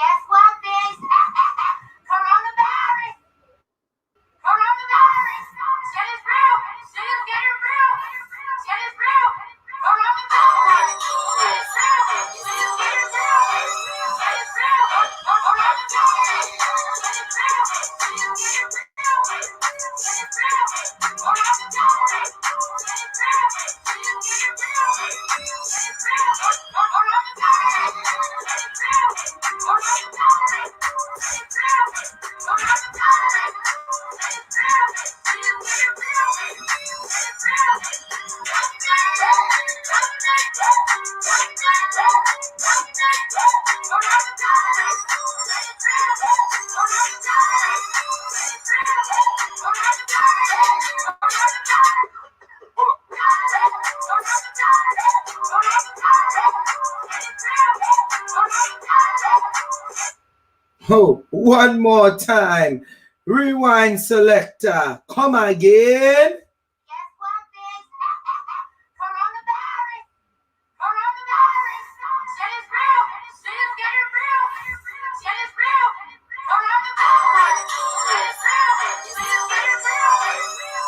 Guess what, bitch? Coronavirus! Coronavirus! Shit is real! Shit is getting real! Shit is real! Coronavirus! Shit is real! Shit is getting real! Shit is real! Coronavirus! Shit is real! Shit is getting real! Shit is real! Coronavirus! Shit is real! Shit is getting real! Shit is real! Coronavirus! Shit is real! Coronavirus! Shit is real! Coronavirus! Oh, one more time. Rewind selector. Come again. Guess what, bitch? Coronavirus! Coronavirus! Shit is real! Shit is getting real! Shit is real! Coronavirus! Shit is real! Shit is getting real!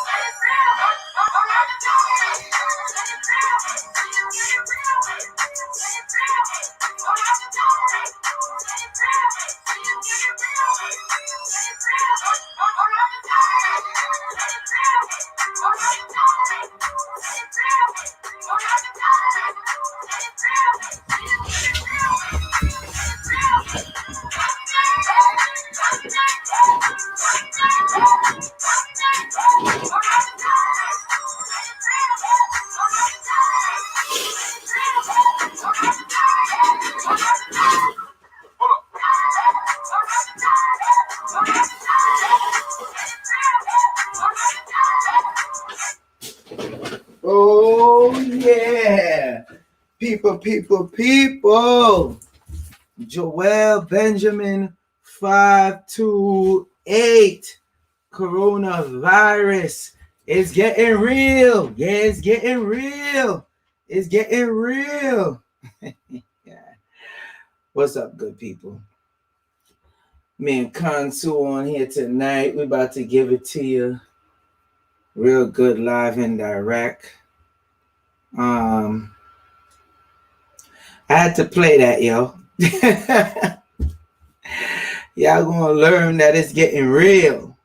Shit is real! Coronavirus! Shit is real! Shit is getting real! Shit is real! Coronavirus! Shit is real! Shit is getting real! Shit is real! Coronavirus! Shit is real! Coronavirus! Shit is real! Coronavirus! Shit is real! Shit is getting real! Shit is real! Oh, yeah. People. Joel Benjamin 528. Coronavirus is getting real. Yeah, it's getting real. It's getting real. Yeah. What's up, good people? Me and Kansu on here tonight. We're about to give it to you real good, live and direct. I had to play that, yo. Y'all gonna learn that it's getting real.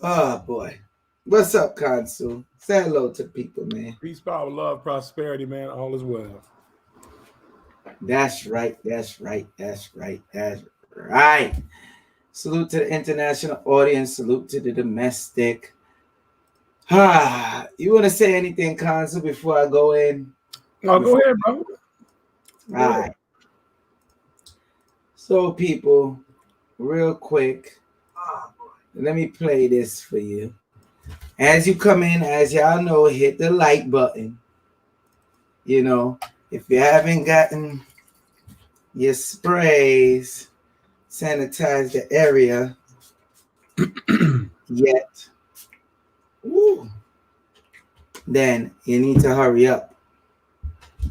Oh boy. What's up, Kansu? Say hello to people, man. Peace, power, love, prosperity, man. All is well. That's right. Salute to the international audience. Salute to the domestic. You want to say anything, Kansu, before I go in? No, go ahead, bro. All right. So, people, real quick, let me play this for you. As you come in, as y'all know, hit the like button. You know, if you haven't gotten your sprays, sanitize the area yet, then you need to hurry up.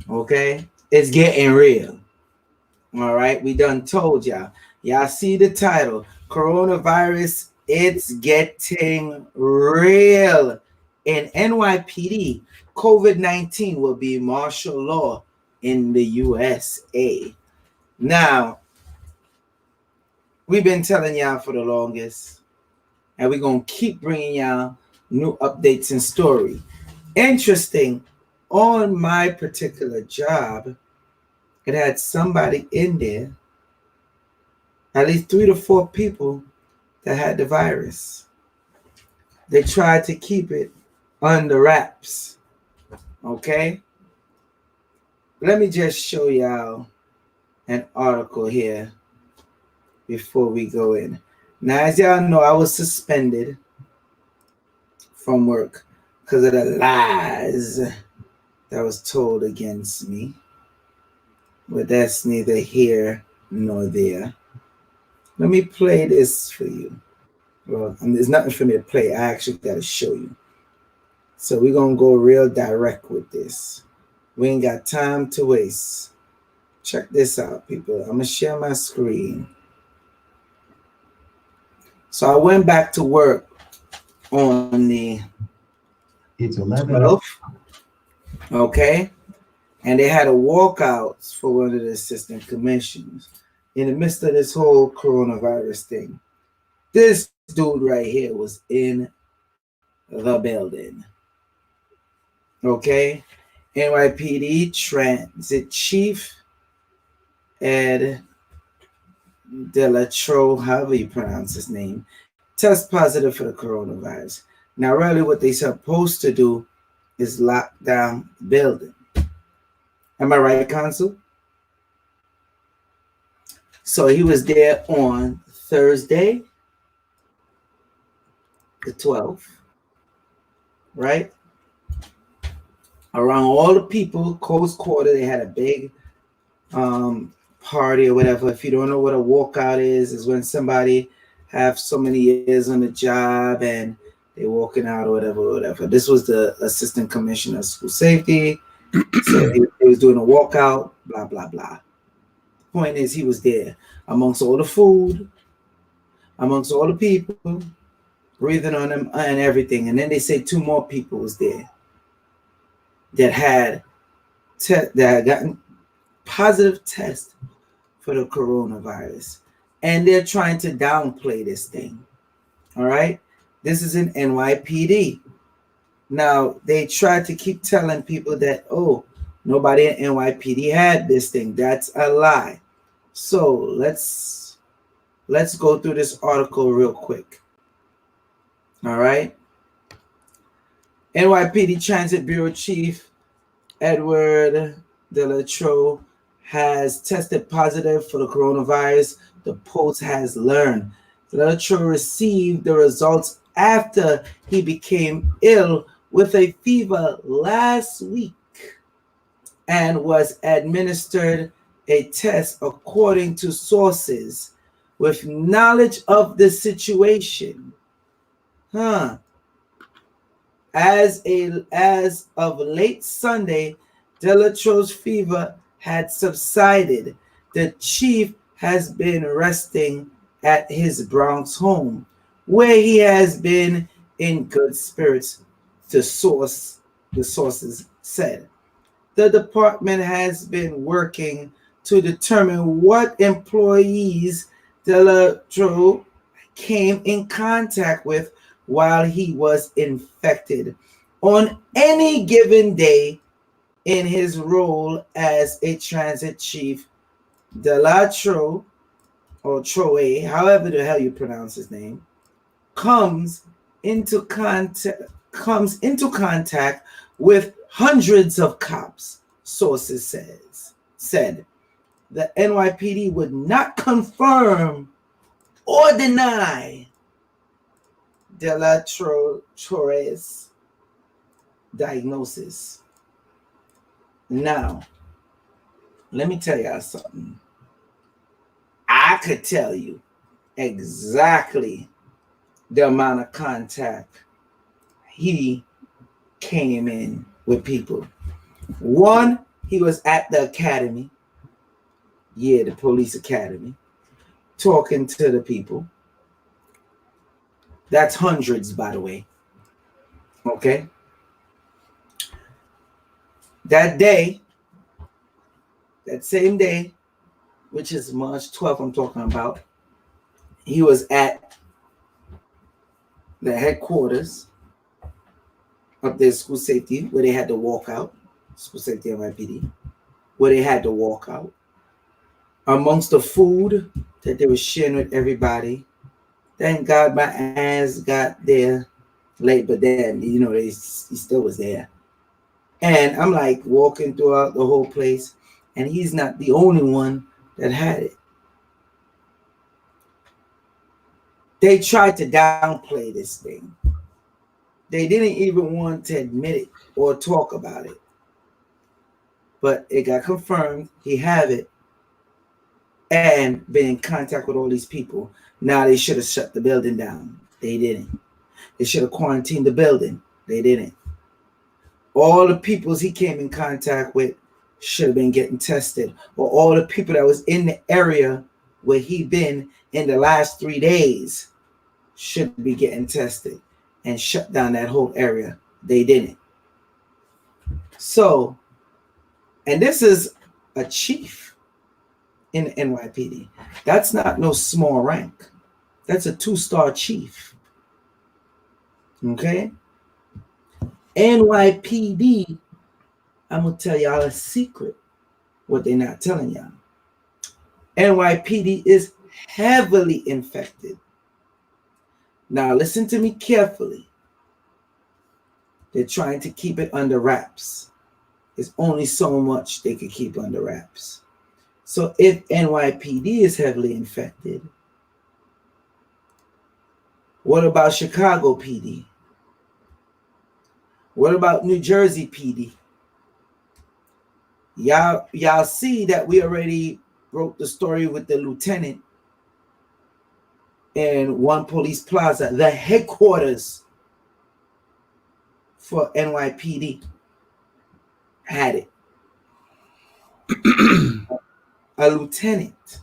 Okay? It's getting real. All right? We done told y'all. Y'all see the title. Coronavirus, it's getting real. In NYPD, COVID-19 will be martial law in the USA. Now, we've been telling y'all for the longest, and we're going to keep bringing y'all new updates and story. Interesting, on my particular job, it had somebody in there, at least 3 to 4 people that had the virus. They tried to keep it under wraps. Okay? Let me just show y'all an article here before we go in. Now, as y'all know, I was suspended from work because of the lies that was told against me. But that's neither here nor there. Let me play this for you. Well, there's nothing for me to play. I actually got to show you. So we're going to go real direct with this. We ain't got time to waste. Check this out, people. I'm going to share my screen. So I went back to work on the It's 11. 12th. Okay. And they had a walkout for one of the assistant commissioners in the midst of this whole coronavirus thing. This dude right here was in the building. Okay. NYPD Transit Chief Ed Delatorre, however you pronounce his name, test positive for the coronavirus. Now, really, what they're supposed to do is lock down the building. Am I right, Consul? So he was there on Thursday, the 12th, right? Around all the people, Coast Quarter, they had a big party or whatever. If you don't know what a walkout is when somebody have so many years on the job and they walking out or whatever. This was the assistant commissioner of school safety. So he was doing a walkout, blah, blah, blah. The point is he was there amongst all the food, amongst all the people, breathing on them and everything. And then they say 2 more people was there that had gotten positive test for the coronavirus. And they're trying to downplay this thing. All right. This is in NYPD. Now, they try to keep telling people that, oh, nobody in NYPD had this thing. That's a lie. So let's go through this article real quick. All right. NYPD Transit Bureau Chief Edward Delatorre has tested positive for the coronavirus, the Post has learned. Delatorre received the results after he became ill with a fever last week and was administered a test according to sources with knowledge of the situation. As of late Sunday, Delatorre's fever had subsided. The chief has been resting at his Bronx home, where he has been in good spirits, the sources said. The department has been working to determine what employees Delatorre came in contact with while he was infected on any given day in his role as a transit chief. Delatorre, or Troy, however the hell you pronounce his name, comes into contact with hundreds of cops, sources said. The NYPD would not confirm or deny Delatorre's diagnosis. Now, let me tell y'all something. I could tell you exactly the amount of contact he came in with people. One, he was at the academy, the police academy, talking to the people. That's hundreds, by the way. Okay. That same day, which is March 12th, I'm talking about, he was at the headquarters of their school safety, where they had to walk out, school safety NYPD, where they had to walk out. Amongst the food that they were sharing with everybody, thank God my ass got there late, but then, he still was there. And I'm like walking throughout the whole place, and he's not the only one that had it. They tried to downplay this thing. They didn't even want to admit it or talk about it. But it got confirmed. He had it. and been in contact with all these people. Now they should have shut the building down. They didn't. They should have quarantined the building. They didn't. All the peoples he came in contact with should have been getting tested, or all the people that was in the area where he been in the last 3 days should be getting tested and shut down that whole area. They didn't. So, and this is a chief in the NYPD. That's not no small rank. That's a 2-star chief. Okay? NYPD, I'm going to tell y'all a secret, what they're not telling y'all. NYPD is heavily infected. Now, listen to me carefully. They're trying to keep it under wraps. There's only so much they could keep under wraps. So if NYPD is heavily infected, what about Chicago PD? What about New Jersey PD? Y'all see that we already broke the story with the lieutenant in One Police Plaza, the headquarters for NYPD had it. A lieutenant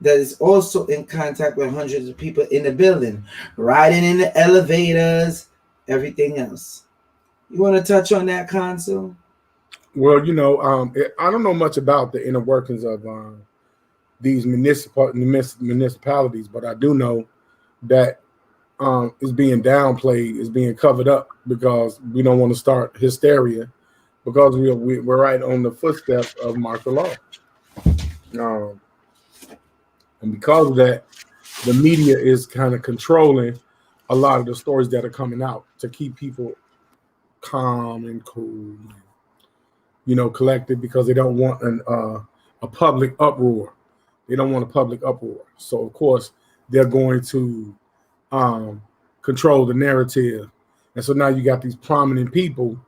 that is also in contact with hundreds of people in the building, riding in the elevators, everything else. You want to touch on that, Consul? Well, I don't know much about the inner workings of these municipalities, but I do know that it's being downplayed, it's being covered up because we don't want to start hysteria because we're right on the footsteps of martial law. And because of that, the media is kind of controlling a lot of the stories that are coming out to keep people calm and cool, collected, because they don't want a public uproar. They don't want a public uproar. So, of course, they're going to control the narrative. And so now you got these prominent people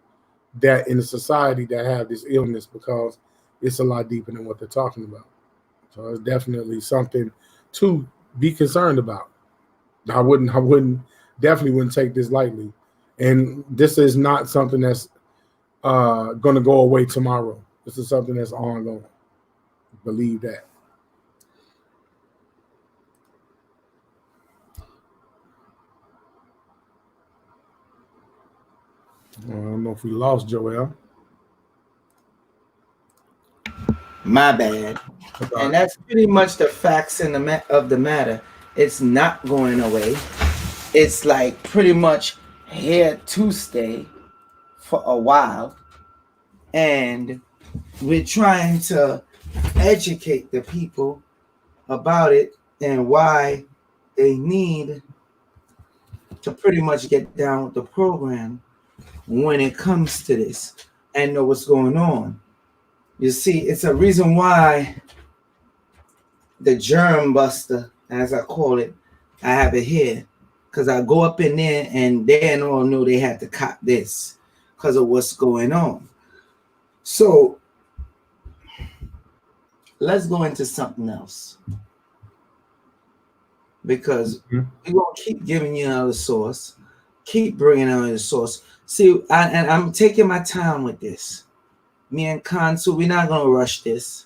that in the society that have this illness because it's a lot deeper than what they're talking about. So it's definitely something to be concerned about. I definitely wouldn't take this lightly. And this is not something that's going to go away tomorrow. This is something that's ongoing. Believe that. I don't know if we lost Joel. My bad. And that's pretty much the facts of the matter. It's not going away. It's like pretty much here to stay for a while. And we're trying to educate the people about it and why they need to pretty much get down with the program when it comes to this and know what's going on. You see, it's a reason why the germ buster, as I call it, I have it here. Because I go up in there and they all know they had to cop this because of what's going on. So let's go into something else. Because we're going to keep giving you another source. Keep bringing another source. See, I'm taking my time with this. Me and Consul, we're not going to rush this.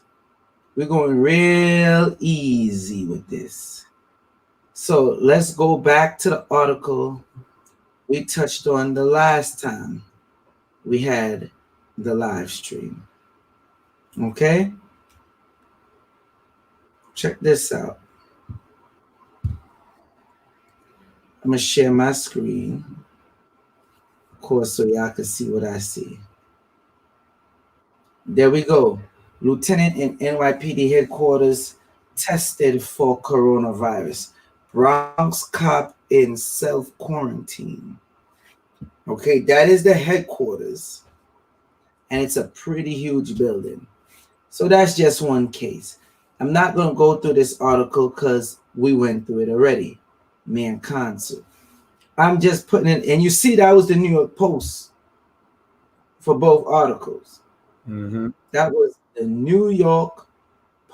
We're going real easy with this. So let's go back to the article we touched on the last time we had the live stream. Okay? Check this out. I'm going to share my screen, of course, so y'all can see what I see. There we go. Lieutenant in NYPD headquarters tested for coronavirus. Bronx cop in self-quarantine. Okay, that is the headquarters. And it's a pretty huge building. So that's just one case. I'm not going to go through this article because we went through it already. Me and Consul. I'm just putting it, and you see that was the New York Post for both articles. Mm-hmm. That was the New York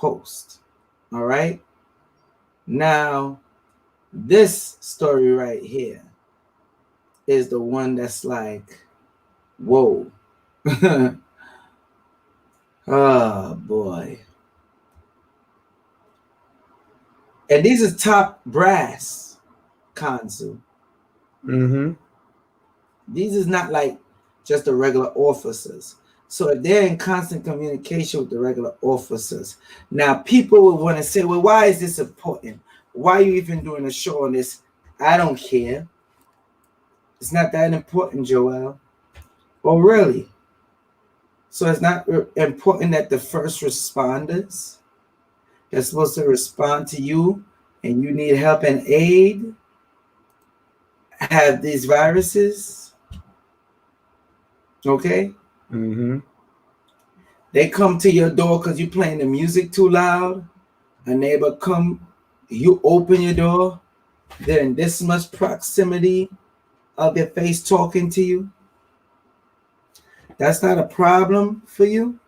Post. All right. Now, this story right here is the one that's like, whoa. Oh boy. And these are top brass, Kansu. Mm-hmm. These is not like just the regular officers. So if they're in constant communication with the regular officers. Now people will want to say, well, why is this important? Why are you even doing a show on this? I don't care. It's not that important, Joel. Oh, really? So it's not important that the first responders that's supposed to respond to you and you need help and aid have these viruses? Okay? Mm-hmm. They come to your door because you're playing the music too loud. A neighbor come, you open your door, they're in this much proximity of their face talking to you. That's not a problem for you?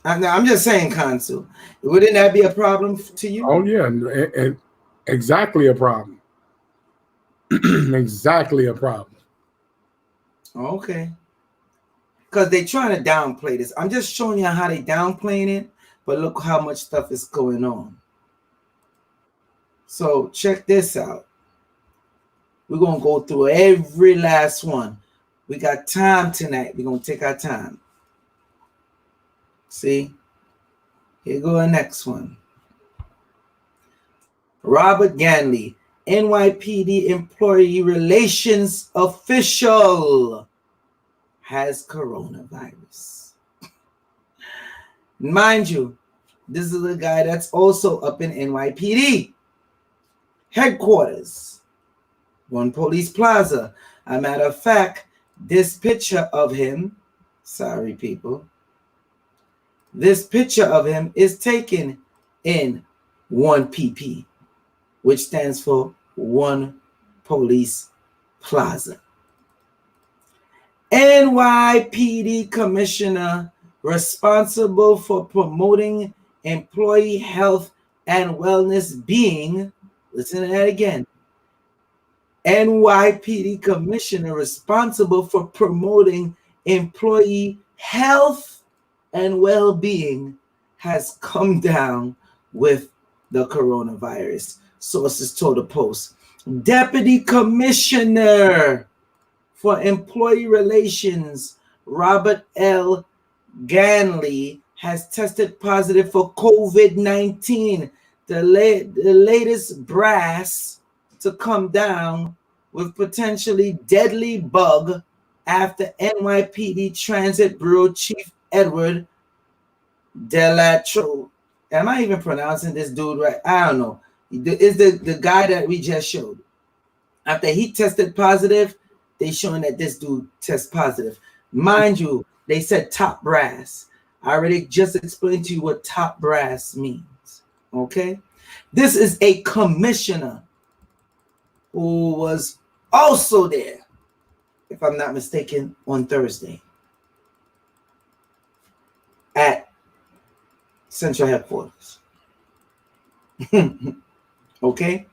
I'm just saying, Consul. Wouldn't that be a problem to you? Oh yeah, and exactly a problem. Exactly a problem. Okay. Because they're trying to downplay this. I'm just showing you how they downplaying it, but look how much stuff is going on. So check this out. We're going to go through every last one. We got time tonight. We're going to take our time. See? Here go the next one. Robert Ganley, NYPD employee relations official, has coronavirus. Mind you, this is a guy that's also up in NYPD headquarters, One Police Plaza. A matter of fact, this picture of him, sorry people, this picture of him is taken in 1PP, which stands for One Police Plaza. NYPD commissioner responsible for promoting employee health and wellness being, listen to that again, NYPD commissioner responsible for promoting employee health and well-being has come down with the coronavirus, sources told the Post. Deputy Commissioner for Employee Relations, Robert L. Ganley, has tested positive for COVID-19, the latest brass to come down with potentially deadly bug after NYPD Transit Bureau Chief Edward Delatorre. Am I even pronouncing this dude right? I don't know. Is the guy that we just showed. After he tested positive, they showing that this dude test positive. Mind you, they said top brass. I already just explained to you what top brass means. Okay? This is a commissioner who was also there, if I'm not mistaken, on Thursday at Central Headquarters. Okay?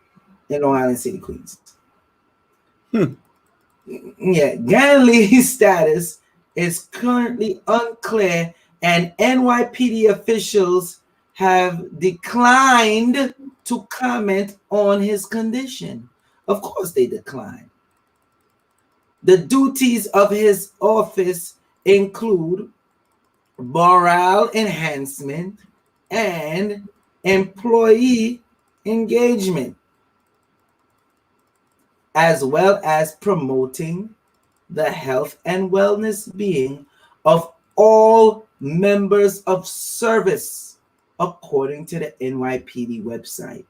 In Long Island City, Queens. Yeah, Ganley's status is currently unclear, and NYPD officials have declined to comment on his condition. Of course, they declined. The duties of his office include morale enhancement and employee engagement, as well as promoting the health and wellness being of all members of service, according to the NYPD website.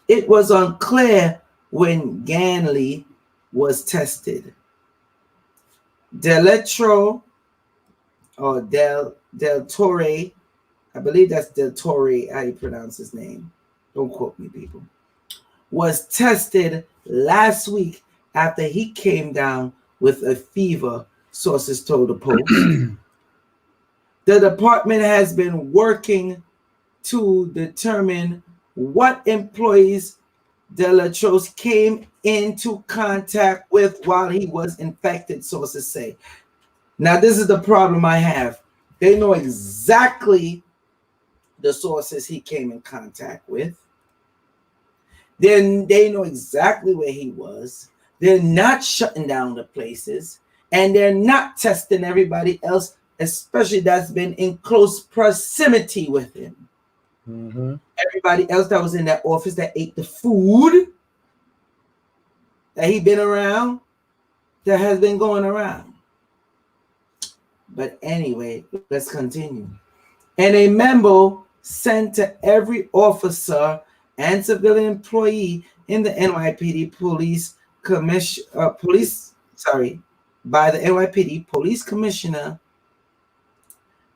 It was unclear when Ganley was tested. Delatorre, or Delatorre, I believe that's Delatorre, how you pronounce his name. Don't quote me, people. Was tested last week after he came down with a fever, sources told the Post. The department has been working to determine what employees Delatorre came into contact with while he was infected, sources say. Now, this is the problem I have. They know exactly the sources he came in contact with. Then they know exactly where he was. They're not shutting down the places, and they're not testing everybody else, especially that's been in close proximity with him. Mm-hmm. Everybody else that was in that office that ate the food that he been around, that has been going around. But anyway, let's continue. And a memo sent to every officer and civilian employee in the NYPD by the NYPD Police Commissioner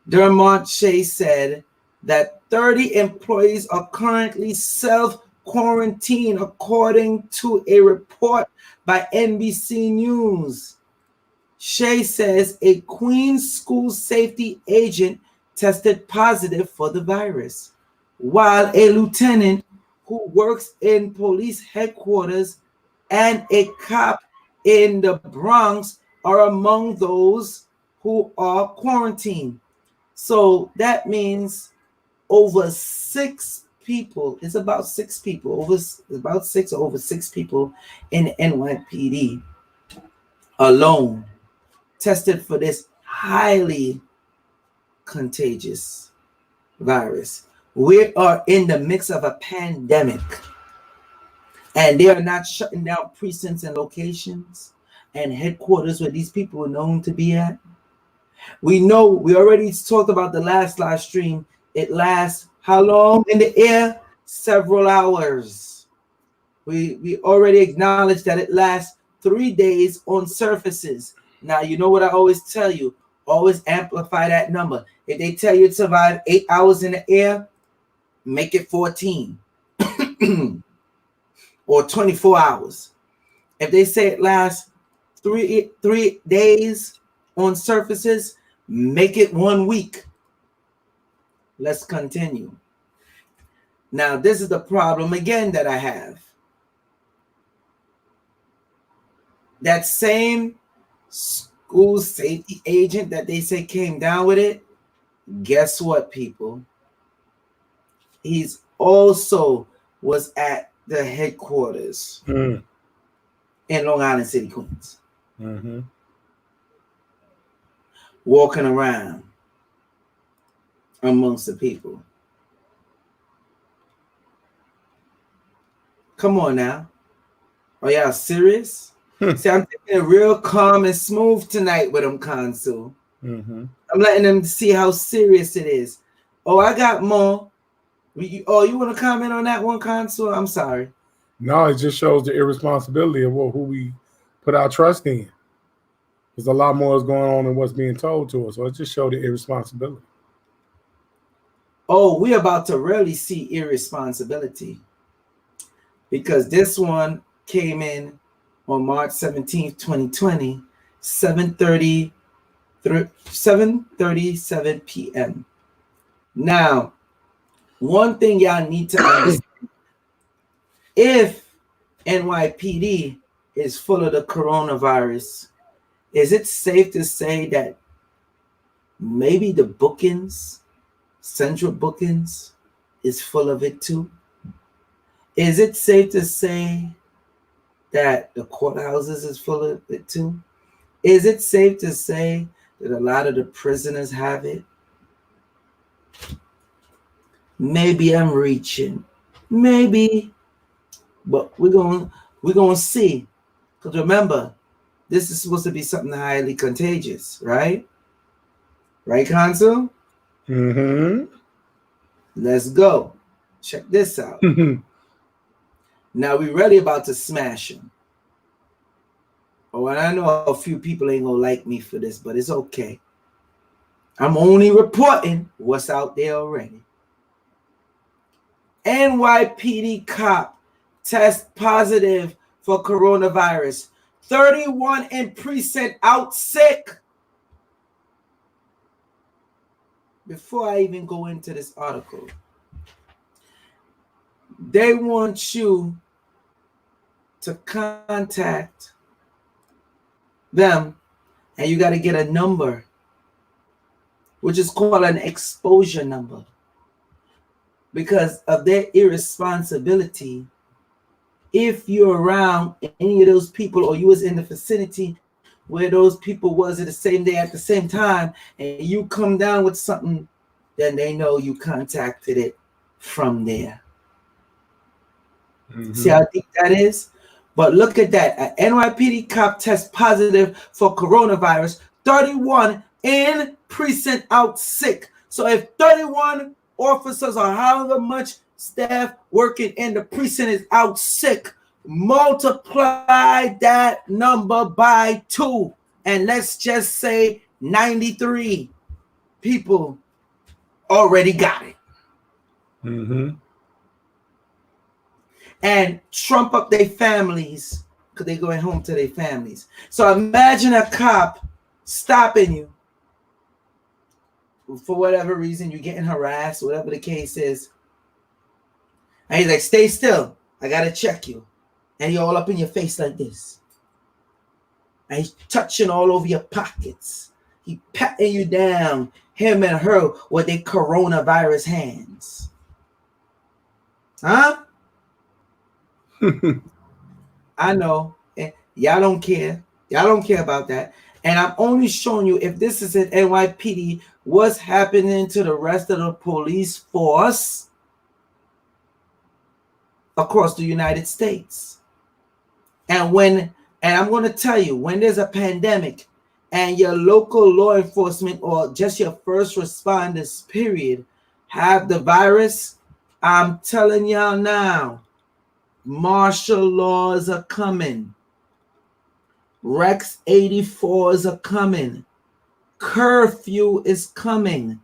Dermot Shea said that 30 employees are currently self-quarantined, according to a report by NBC News. Shea says a Queens school safety agent tested positive for the virus, while a lieutenant who works in police headquarters and a cop in the Bronx are among those who are quarantined. So that means over 6 people, it's about 6 people, over 6 people in the NYPD alone tested for this highly contagious virus. We are in the midst of a pandemic, and they are not shutting down precincts and locations and headquarters where these people are known to be at. We know, we already talked about the last live stream. It lasts how long in the air? Several hours. We already acknowledged that it lasts 3 days on surfaces. Now, you know what I always tell you? Always amplify that number. If they tell you to survive 8 hours in the air, make it 14 or 24 hours. If they say it lasts 3 days on surfaces, make it 1 week. Let's continue. Now, this is the problem again that I have. That same school safety agent that they say came down with it, guess what, people? He's also was at the headquarters in Long Island City, Queens. Mm-hmm. Walking around amongst the people. Come on now. Are y'all serious? See, I'm taking it real calm and smooth tonight with them, Consul. Mm-hmm. I'm letting them see how serious it is. Oh, I got more. You want to comment on that one, Consul? I'm sorry. No, it just shows the irresponsibility of who we put our trust in. There's a lot more is going on than what's being told to us. So it just showed the irresponsibility. Oh, we're about to really see irresponsibility, because this one came in on March 17th, 2020, 7:37 p.m. Now, one thing y'all need to understand, if NYPD is full of the coronavirus, is it safe to say that maybe the bookings, central bookings, is full of it too? Is it safe to say that the courthouses is full of it too? Is it safe to say that a lot of the prisoners have it? Maybe I'm reaching, maybe, but we're gonna see. Because remember, this is supposed to be something highly contagious, right? Right, Consul? Mm-hmm. Let's go. Check this out. Now we really about to smash him. Oh, and I know a few people ain't gonna like me for this, but it's okay. I'm only reporting what's out there already. NYPD cop test positive for coronavirus. 31 in precinct out sick. before I even go into this article, they want you to contact them, and you got to get a number, which is called an exposure number, because of their irresponsibility. If you're around any of those people, or you was in the vicinity where those people was at the same day at the same time, and you come down with something, then they know you contacted it from there. Mhm. See how deep that is? But look at that. An NYPD cop tests positive for coronavirus. 31 in precinct out sick. So if 31 officers or however much staff working in the precinct is out sick, multiply that number by 2. And let's just say 93 people already got it. Mhm. And trump up their families because they're going home to their families. So imagine a cop stopping you for whatever reason, you're getting harassed, whatever the case is. And he's like, stay still. I got to check you. And you're all up in your face like this. And he's touching all over your pockets. He patting you down, him and her, with their coronavirus hands. Huh? I know. Y'all don't care. Y'all don't care about that. And I'm only showing you, if this is an NYPD, what's happening to the rest of the police force across the United States. And I'm going to tell you, when there's a pandemic and your local law enforcement or just your first responders, period, have the virus, I'm telling y'all now, martial laws are coming. Rex 84s are coming. Curfew is coming.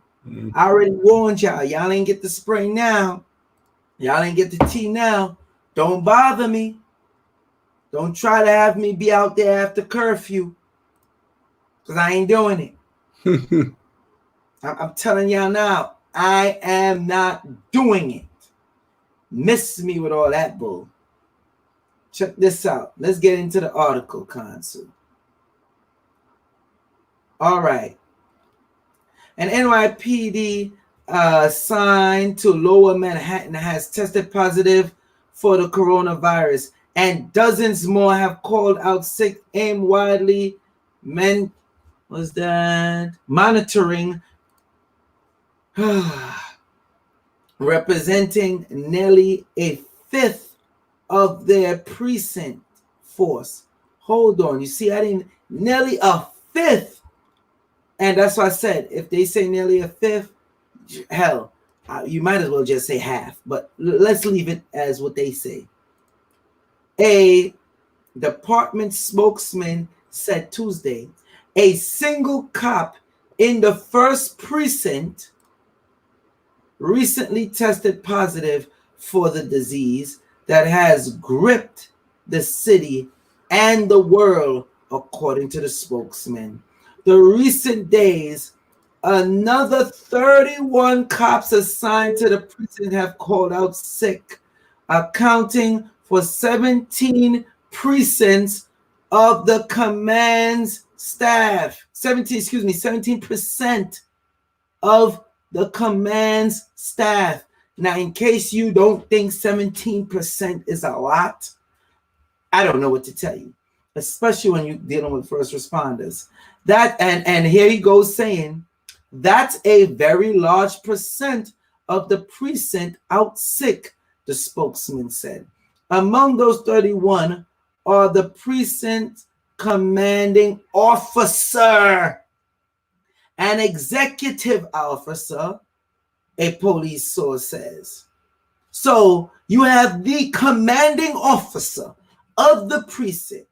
I already warned y'all. Y'all ain't get the spray now. Y'all ain't get the tea now. Don't bother me. Don't try to have me be out there after curfew, because I ain't doing it. I'm telling y'all now, I am not doing it. Miss me with all that bull. Check this out. Let's get into the article, Consul. All right. An NYPD assigned to Lower Manhattan has tested positive for the coronavirus, and dozens more have called out sick. Aim widely monitoring, representing nearly a fifth of their precinct force. Hold on, you see, I didn't nearly a fifth. And that's why I said, if they say nearly a fifth, hell, you might as well just say half. But let's leave it as what they say. A department spokesman said Tuesday, a single cop in the first precinct recently tested positive for the disease that has gripped the city and the world, according to the spokesman. The recent days, another 31 cops assigned to the precinct have called out sick, accounting for 17 precincts of the command's staff. 17% of the command's staff. Now, in case you don't think 17% is a lot, I don't know what to tell you, especially when you're dealing with first responders. That and here he goes saying that's a very large percent of the precinct out sick, the spokesman said. Among those 31 are the precinct commanding officer, an executive officer, a police source says. So you have the commanding officer of the precinct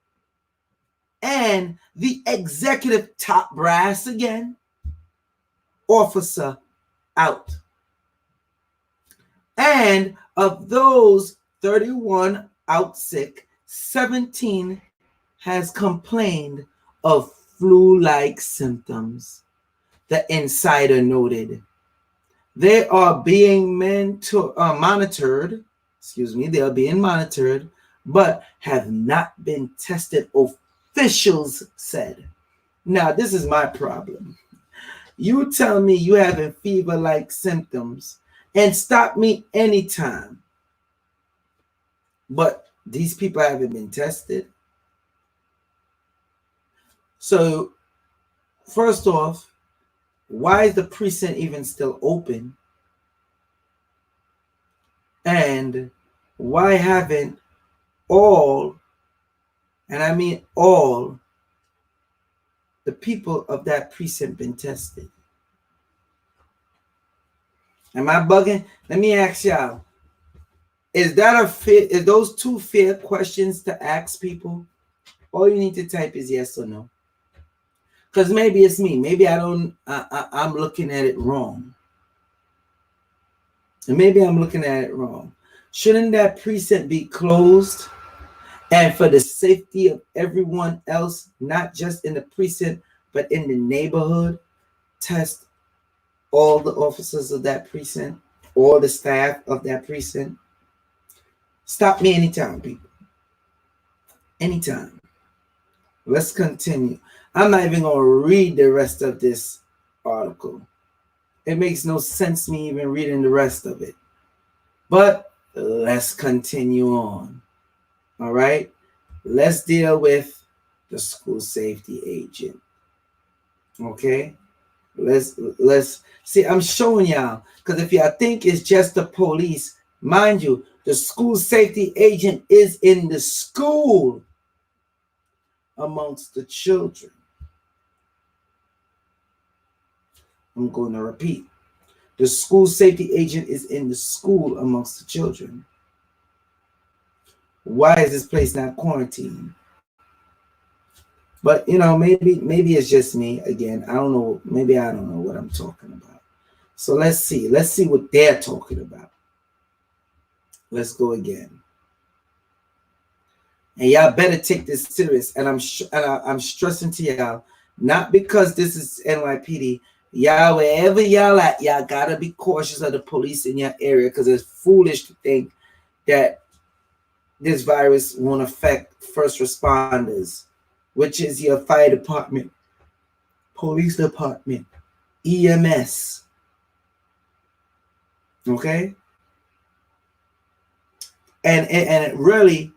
and the executive top brass again, officer out. And of those 31 out sick, 17 has complained of flu-like symptoms, the insider noted. They are being monitored. Excuse me. They are being monitored, but have not been tested, officials said. Now, this is my problem. You tell me you having fever-like symptoms and stop me anytime. But these people haven't been tested. So, first off, why is the precinct even still open? And why haven't all, and I mean all, the people of that precinct been tested? Am I bugging? Let me ask y'all. Is those two fair questions to ask people? All you need to type is yes or no. Because maybe it's me. Maybe I'm looking at it wrong. And maybe I'm looking at it wrong. Shouldn't that precinct be closed? And for the safety of everyone else, not just in the precinct, but in the neighborhood, test all the officers of that precinct, all the staff of that precinct. Stop me anytime, people. Anytime. Let's continue. I'm not even going to read the rest of this article. It makes no sense me even reading the rest of it. But let's continue on. All right? Let's deal with the school safety agent. Okay? Let's see, I'm showing y'all, because if y'all think it's just the police, mind you, the school safety agent is in the school amongst the children. I'm going to repeat. The school safety agent is in the school amongst the children. Why is this place not quarantined? But maybe it's just me again. I don't know. Maybe I don't know what I'm talking about. So let's see. Let's see what they're talking about. Let's go again. And y'all better take this serious. And I'm stressing to y'all, not because this is NYPD. Y'all, wherever y'all at, y'all gotta be cautious of the police in your area, because it's foolish to think that this virus won't affect first responders, which is your fire department, police department, EMS. Okay? And it really,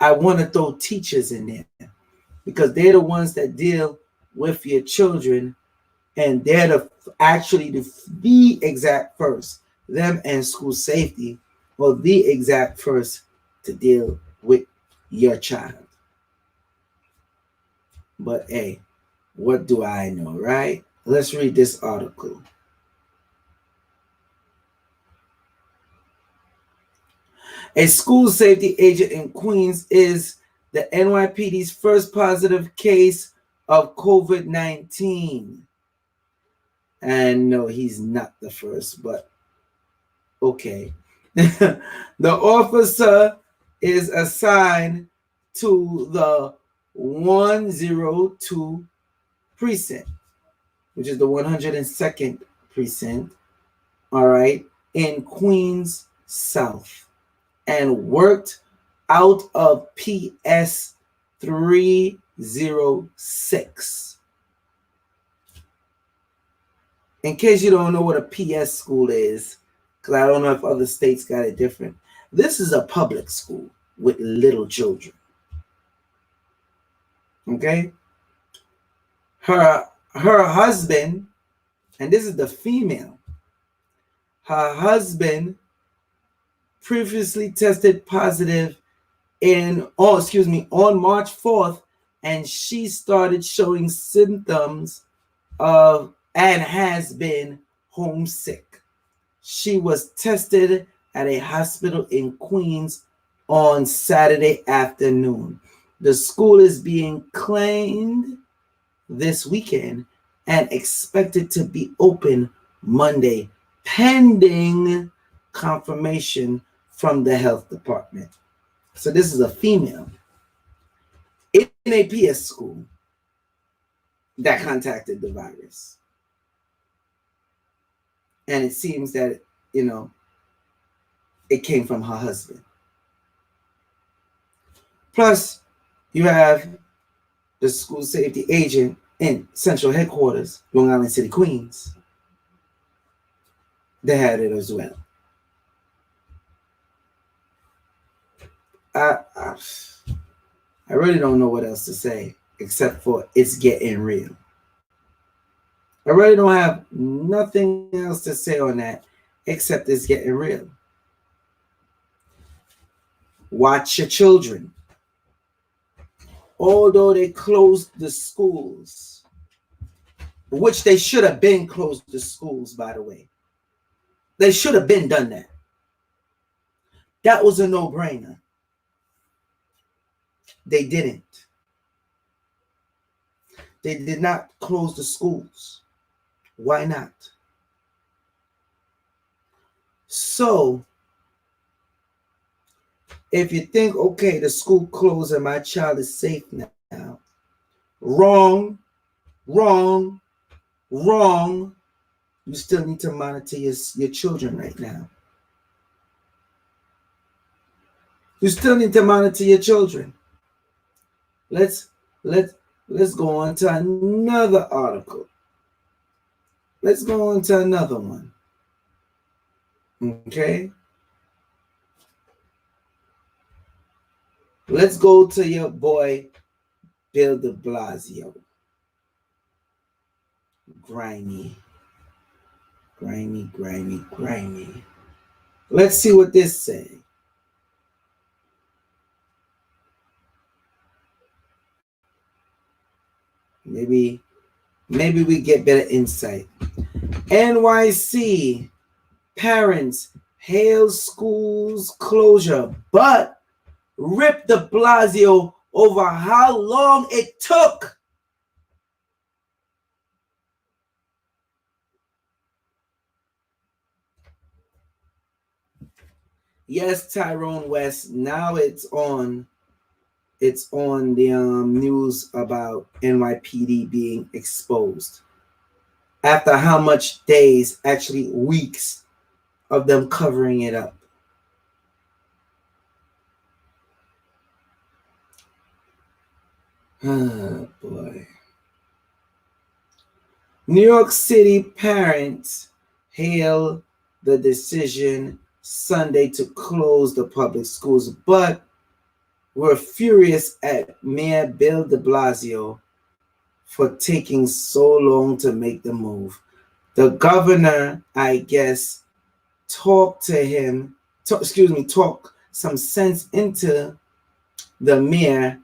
I want to throw teachers in there, because they're the ones that deal with your children, and they're actually the exact first, them and school safety, or the exact first to deal with your child. But hey, what do I know, right? Let's read this article. A school safety agent in Queens is the NYPD's first positive case of COVID-19. And no, he's not the first, but okay. The officer is assigned to the 102 precinct, which is the 102nd precinct, all right, in Queens South, and worked out of PS 306. In case you don't know what a PS school is, because I don't know if other states got it different, this is a public school with little children. Okay? Her husband, and this is the female, her husband previously tested positive on March 4th, and she started showing symptoms of and has been homesick. She was tested at a hospital in Queens on Saturday afternoon. The school is being cleaned this weekend and expected to be open Monday, pending confirmation from the health department. So this is a female in a PS school that contacted the virus. And it seems that, it came from her husband. Plus, you have the school safety agent in central headquarters, Long Island City, Queens. They had it as well. I really don't know what else to say except for it's getting real. I really don't have nothing else to say on that except it's getting real. Watch your children. Although they closed the schools, which they should have been closed the schools, by the way. They should have been done that. That was a no-brainer. They didn't. They did not close the schools. Why not? So, if you think, okay, the school closed and my child is safe now, wrong. You still need to monitor your children right now. You still need to monitor your children. Let's go on to another article. Let's go on to another one. Okay? Let's go to your boy, Bill de Blasio. Grimy. Let's see what this says. Maybe we get better insight. NYC parents hail schools closure, but rip de Blasio over how long it took. Yes, Tyrone West. Now it's on the news about NYPD being exposed. After how much days, actually weeks, of them covering it up. Oh, boy. New York City parents hail the decision Sunday to close the public schools, but were furious at Mayor Bill de Blasio for taking so long to make the move. The governor, I guess, talked some sense into the mayor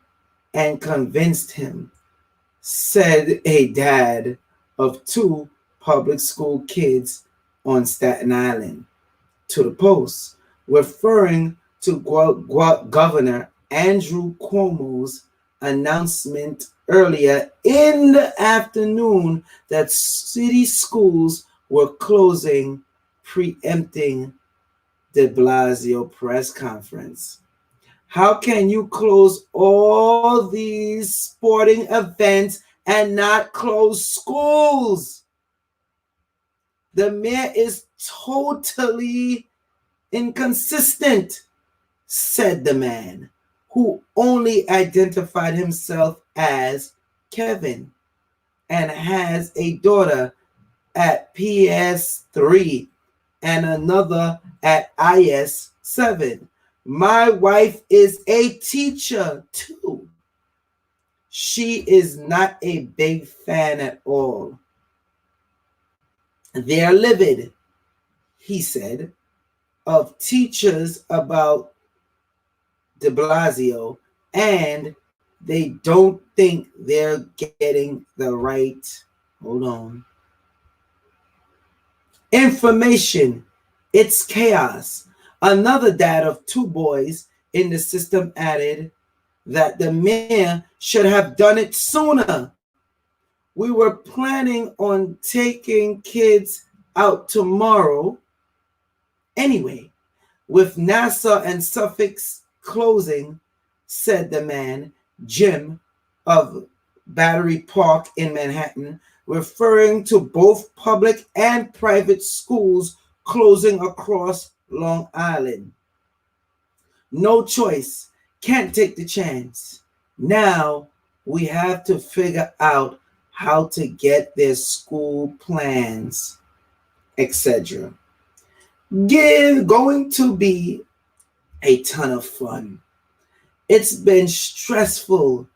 and convinced him, said a dad of 2 public school kids on Staten Island to the Post, referring to Governor Andrew Cuomo's announcement earlier in the afternoon that city schools were closing, preempting de Blasio press conference. How can you close all these sporting events and not close schools? The mayor is totally inconsistent, said the man, who only identified himself as Kevin and has a daughter at PS3 and another at IS7. My wife is a teacher too. She is not a big fan at all. They're livid, he said, of teachers about de Blasio, and they don't think they're getting the right, information. It's chaos. Another dad of 2 boys in the system added that the mayor should have done it sooner. We were planning on taking kids out tomorrow anyway, with Nassau and Suffolk closing, said the man, Jim, of Battery Park in Manhattan, referring to both public and private schools closing across Long Island. No choice. Can't take the chance. Now we have to figure out how to get their school plans, etc. Going to be a ton of fun. It's been stressful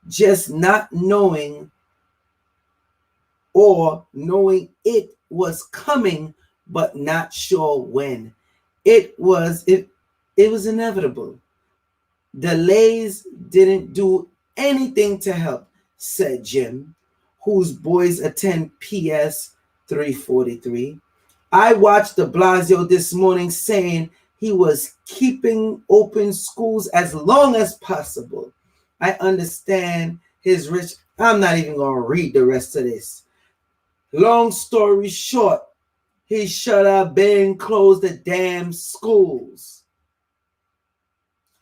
just not knowing or knowing it was coming but not sure when. It was inevitable. Delays didn't do anything to help, said Jim, whose boys attend PS 343. I watched the Blasio this morning saying he was keeping open schools as long as possible. I understand his rich. I'm not even going to read the rest of this. Long story short, he should have been closed the damn schools.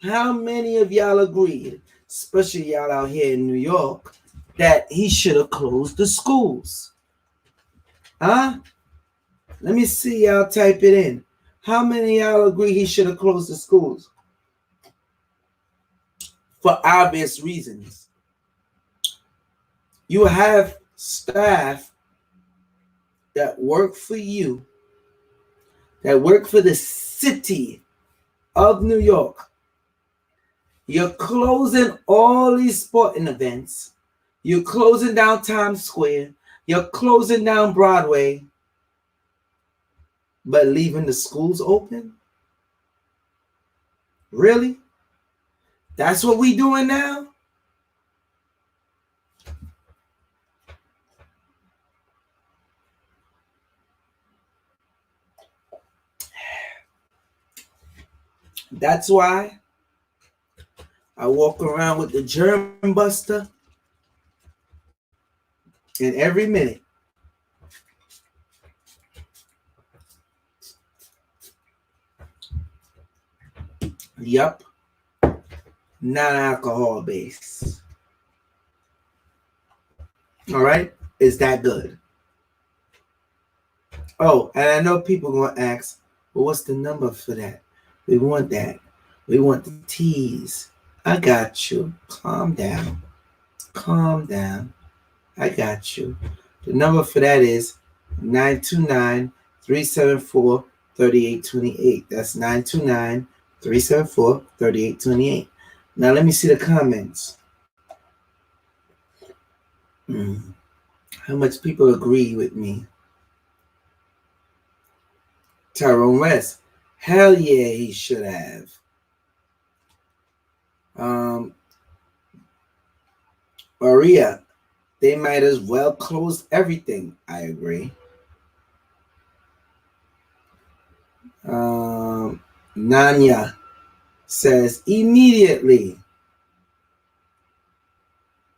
How many of y'all agreed, especially y'all out here in New York, that he should have closed the schools? Huh? Let me see y'all type it in. How many of y'all agree he should have closed the schools? For obvious reasons. You have staff that work for you, that work for the city of New York. You're closing all these sporting events. You're closing down Times Square. You're closing down Broadway, but leaving the schools open? Really? That's what we doing now? That's why I walk around with the germ buster in every minute. Yup. Non-alcohol base. All right? Is that good? Oh, and I know people going to ask, well, what's the number for that? We want that. We want the T's. I got you. Calm down. Calm down. I got you. The number for that is 929-374-3828. That's 929-374-3828. Now let me see the comments. How much people agree with me? Tyrone West. Hell yeah, he should have. Maria, they might as well close everything. I agree. Nanya says immediately.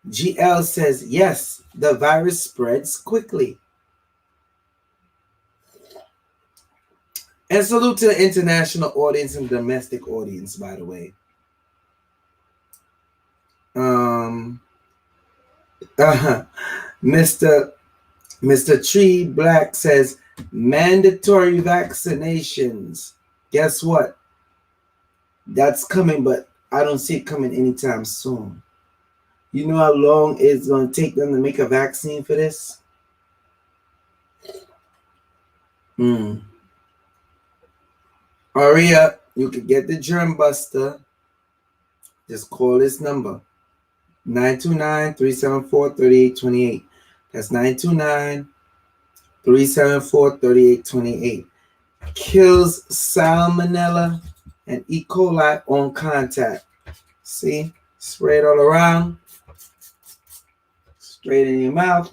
GL says yes, the virus spreads quickly. And salute to the international audience and domestic audience, by the way. Mr. Tree Black says mandatory vaccinations. Guess what? That's coming, but I don't see it coming anytime soon. You know how long it's going to take them to make a vaccine for this? Aria, you can get the germ buster. Just call this number. 929-374-3828. That's 929-374-3828. Kills salmonella and E. coli on contact. See? Spray it all around. Straight in your mouth.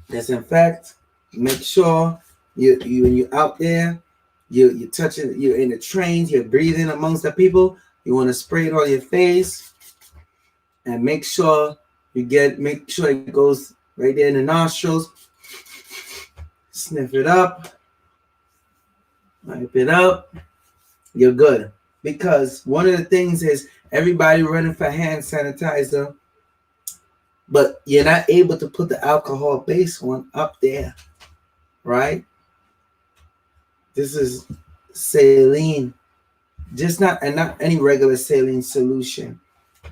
Disinfect. Make sure you when you're out there, you're touching, you're in the trains, you're breathing amongst the people. You want to spray it on your face. And make sure it goes right there in the nostrils. Sniff it up. Wipe it up. You're good. Because one of the things is everybody running for hand sanitizer. but you're not able to put the alcohol-based one up there, right? This is saline, just not any regular saline solution,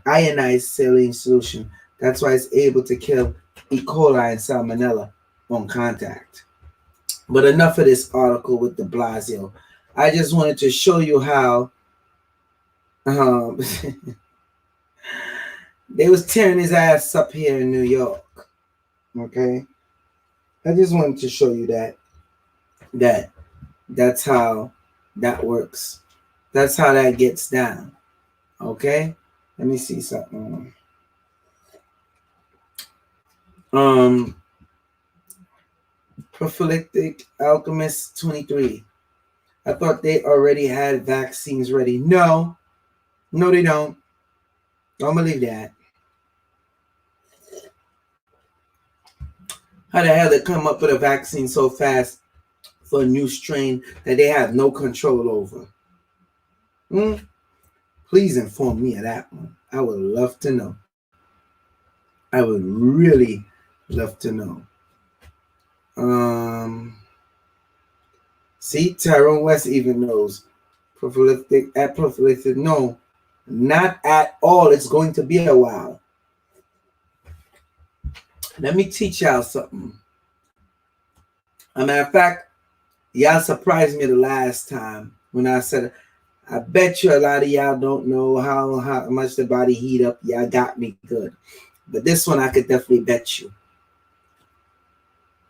ionized saline solution. That's why it's able to kill E. coli and salmonella on contact. But enough of this article with the Blasio. I just wanted to show you how they was tearing his ass up here in New York. Okay, I just wanted to show you that's how that works. That's how that gets down. Okay, let me see something. Prophylactic Alchemist 23. I thought they already had vaccines ready. No, they don't. Don't believe that. How the hell they come up with a vaccine so fast for a new strain that they have no control over? Please inform me of that one. I would love to know. I would really love to know. See, Tyrone West even knows. Prophylactic. No, not at all. It's going to be a while. Let me teach y'all something. As a matter of fact, y'all surprised me the last time when I said, I bet you a lot of y'all don't know how much the body heat up. Y'all got me good. But this one I could definitely bet you.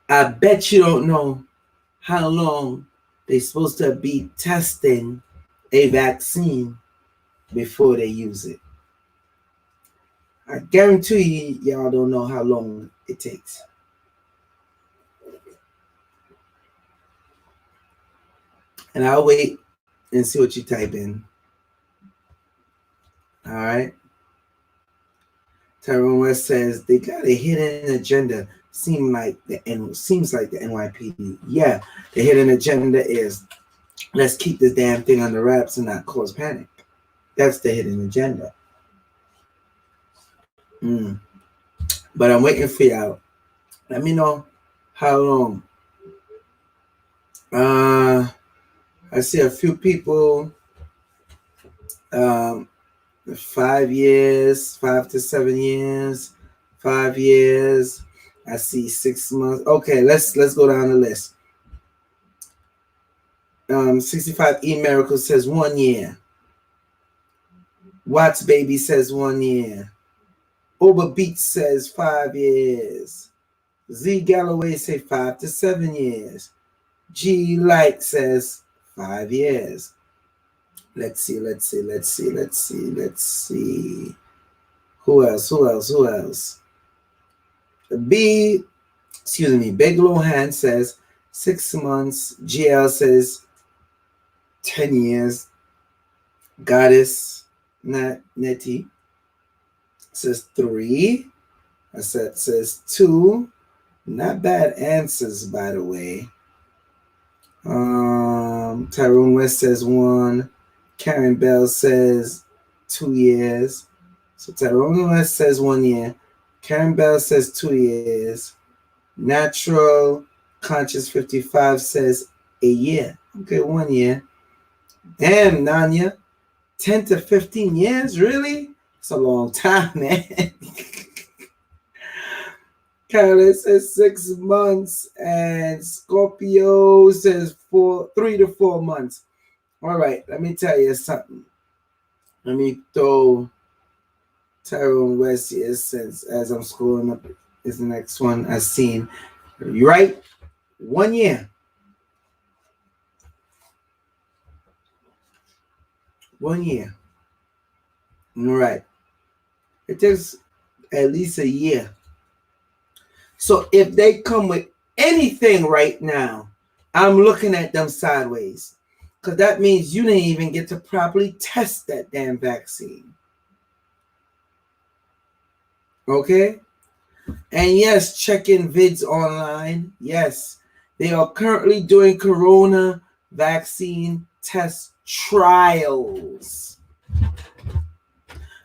I bet you don't know how long they're supposed to be testing a vaccine before they use it. I guarantee you, y'all don't know how long it takes. And I'll wait and see what you type in. All right. Tyrone West says they got a hidden agenda. Seems like the NYPD. Yeah, the hidden agenda is let's keep this damn thing under wraps and not cause panic. That's the hidden agenda. But I'm waiting for y'all. Let me know how long. I see a few people. 5 years, 5 to 7 years, 5 years. I see 6 months. Okay, let's go down the list. 65 E Miracle says 1 year. Watts Baby says 1 year. Overbeat says 5 years. Z Galloway say 5 to 7 years. G Light says 5 years. Let's see. Who else? Big Lohan says 6 months. GL says 10 years. Goddess Nettie says 3. I says 2. Not bad answers, by the way. Tyrone West says 1. Karen Bell says 2 years. So Tyrone West says 1 year. Karen Bell says 2 years. Natural Conscious 55 says a year. Okay, 1 year. Damn, Nanya. 10 to 15 years? Really? It's a long time, man. Carolyn says 6 months. And Scorpio says 3 to 4 months. All right, let me tell you something. Let me throw Tyrone West here since as I'm scrolling up is the next one I've seen. You right? 1 year. 1 year. All right. It takes at least a year. So if they come with anything right now, I'm looking at them sideways. Because that means you didn't even get to properly test that damn vaccine. Okay? And yes, check in vids online. Yes, they are currently doing corona vaccine test trials.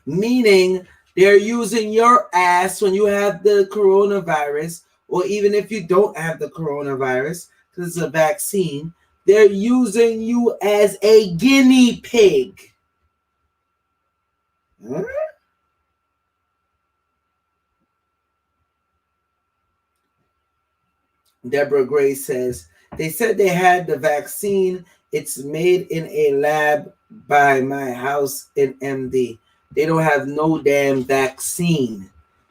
Meaning They're using your ass when you have the coronavirus, or even if you don't have the coronavirus, because it's a vaccine. They're using you as a guinea pig. Huh? Deborah Gray says, they said they had the vaccine. It's made in a lab by my house in MD. They don't have no damn vaccine.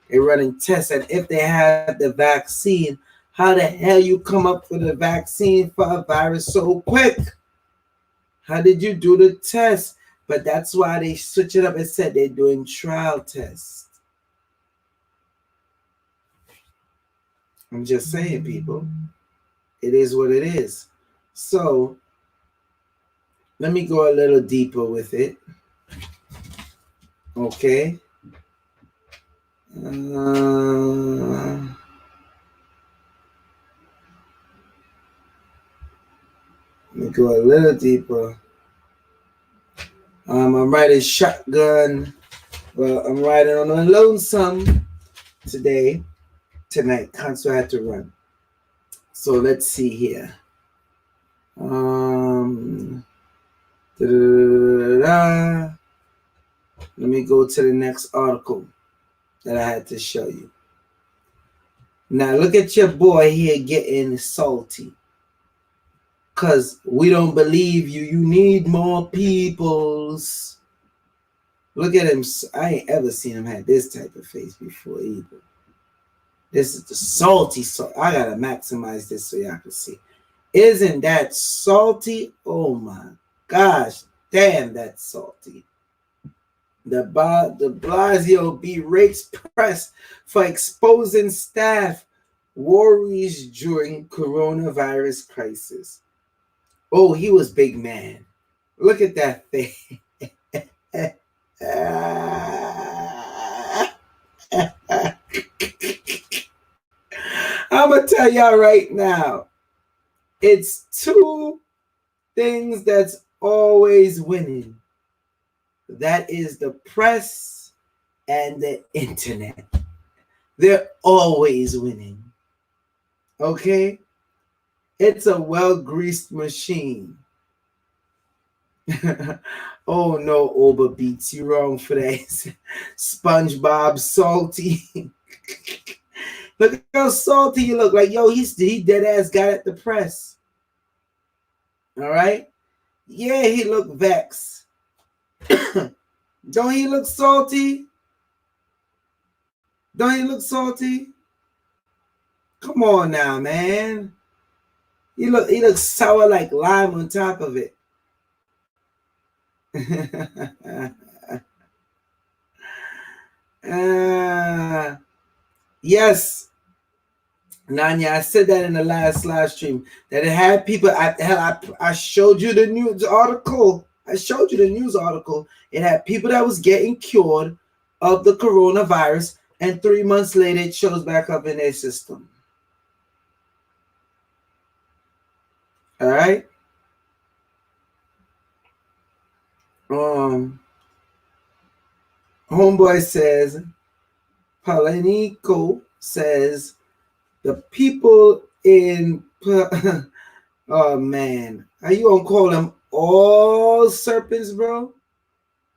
They're running tests. And if they had the vaccine, how the hell you come up with a vaccine for a virus so quick? How did you do the test? But that's why they switch it up and said they're doing trial tests. I'm just saying, people. It is what it is. So let me go a little deeper with it. Okay. Let me go a little deeper. I'm riding shotgun. Well, I'm riding on a lonesome tonight. So I had to run. So let's see here. Let me go to the next article that I had to show you. Now look at your boy here getting salty. Because we don't believe you. You need more peoples. Look at him. I ain't ever seen him have this type of face before either. This is the salty salt. I got to maximize this so y'all can see. Isn't that salty? Oh my gosh. Damn, that's salty. The Blasio berates press for exposing staff worries during coronavirus crisis. Oh, he was big man. Look at that thing. I'm going to tell y'all right now. It's two things that's always winning. That is the press and the internet. They're always winning. Okay? It's a well-greased machine. Oh no, Oba Beats, you wrong for that. SpongeBob salty. Look how salty you look. Like, yo, he dead ass got at the press. All right? Yeah, he look vexed. Don't he look salty? Don't he look salty? Come on now, man. He looks sour like lime on top of it. Yes, Nanya, I said that in the last live stream that it had people. I showed you the news article. It had people that was getting cured of the coronavirus, and 3 months later, it shows back up in their system. All right. Homeboy says, Palanico says, the people in, oh man, are you gonna call them all serpents, bro?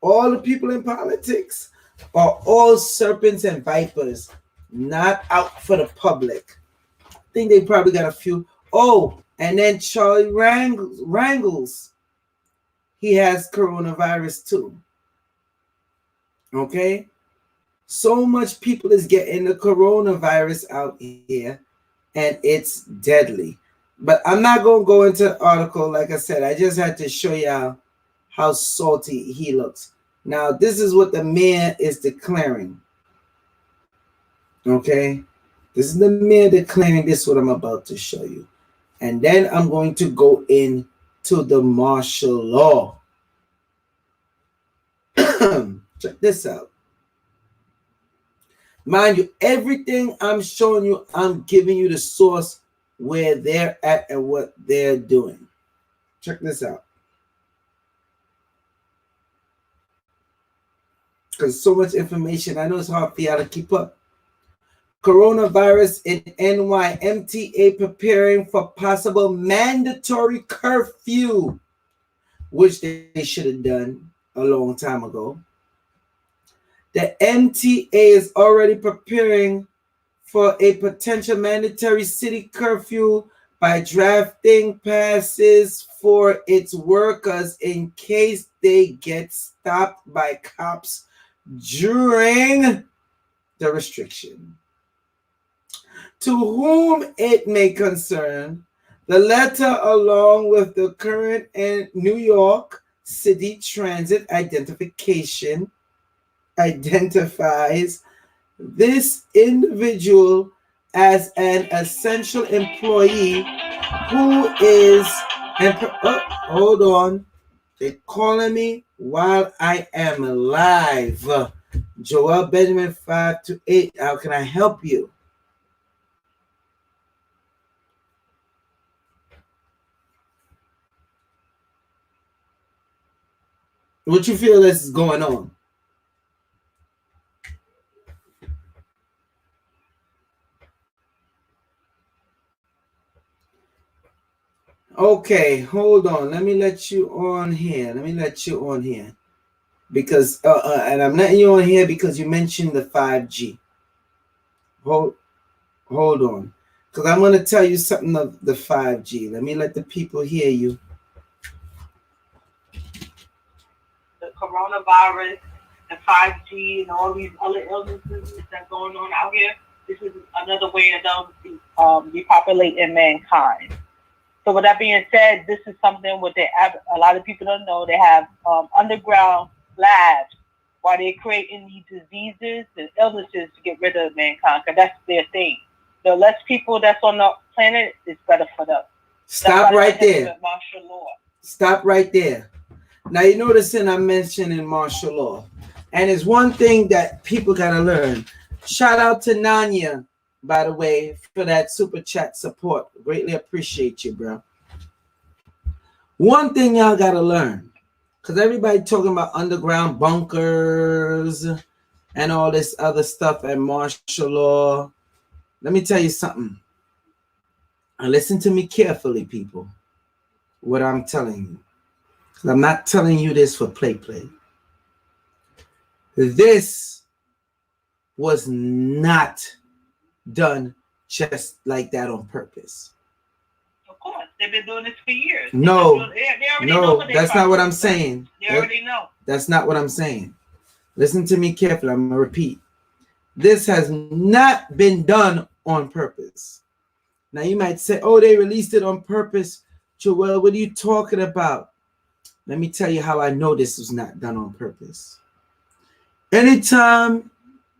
All the people in politics are all serpents and vipers, not out for the public. I think they probably got a few. Oh, and then Charlie Wrangles. He has coronavirus too. Okay? So much people is getting the coronavirus out here, and it's deadly. But I'm not going to go into the article. Like I said, I just had to show y'all how salty he looks. Now, this is what the mayor is declaring. Okay? This is the mayor declaring. This is what I'm about to show you. And then I'm going to go into the martial law. Check this out. Mind you, everything I'm showing you, I'm giving you the source where they're at and what they're doing. Check this out. because so much information. I know it's hard for y'all to keep up. Coronavirus in NYMTA preparing for possible mandatory curfew, which they should have done a long time ago. The MTA is already preparing for a potential mandatory city curfew by drafting passes for its workers in case they get stopped by cops during the restriction. To whom it may concern, the letter, along with the current New York City Transit identification, identifies this individual as an essential employee who is hold on, they're calling me while I am live. Joel Benjamin 5 to 8, how can I help you? What you feel is going on? Okay, hold on. Let me let you on here. Because and I'm letting you on here because you mentioned the 5G. Hold on. Because I'm going to tell you something of the 5G. Let me let the people hear you. The coronavirus and 5G and all these other illnesses that's going on out here, this is another way of them repopulating mankind. So with that being said, this is something what a lot of people don't know. They have underground labs while they're creating these diseases and illnesses to get rid of mankind, because that's their thing. The less people that's on the planet, it's better for them. Stop right there. Martial law. Stop right there. Now, you notice I'm mentioning martial law. And it's one thing that people got to learn. Shout out to Nanya, by the way, for that super chat support. Greatly appreciate you, bro. One thing y'all got to learn, because everybody talking about underground bunkers and all this other stuff and martial law. Let me tell you something. And listen to me carefully, people, what I'm telling you. I'm not telling you this for play. This was not done just like that on purpose. Of course, they've been doing this for years. No, that's not what I'm saying. saying. They already know. That's not what I'm saying. Listen to me carefully. I'm going to repeat. This has not been done on purpose. Now, you might say, oh, they released it on purpose. Joel, what are you talking about? Let me tell you how I know this was not done on purpose. Anytime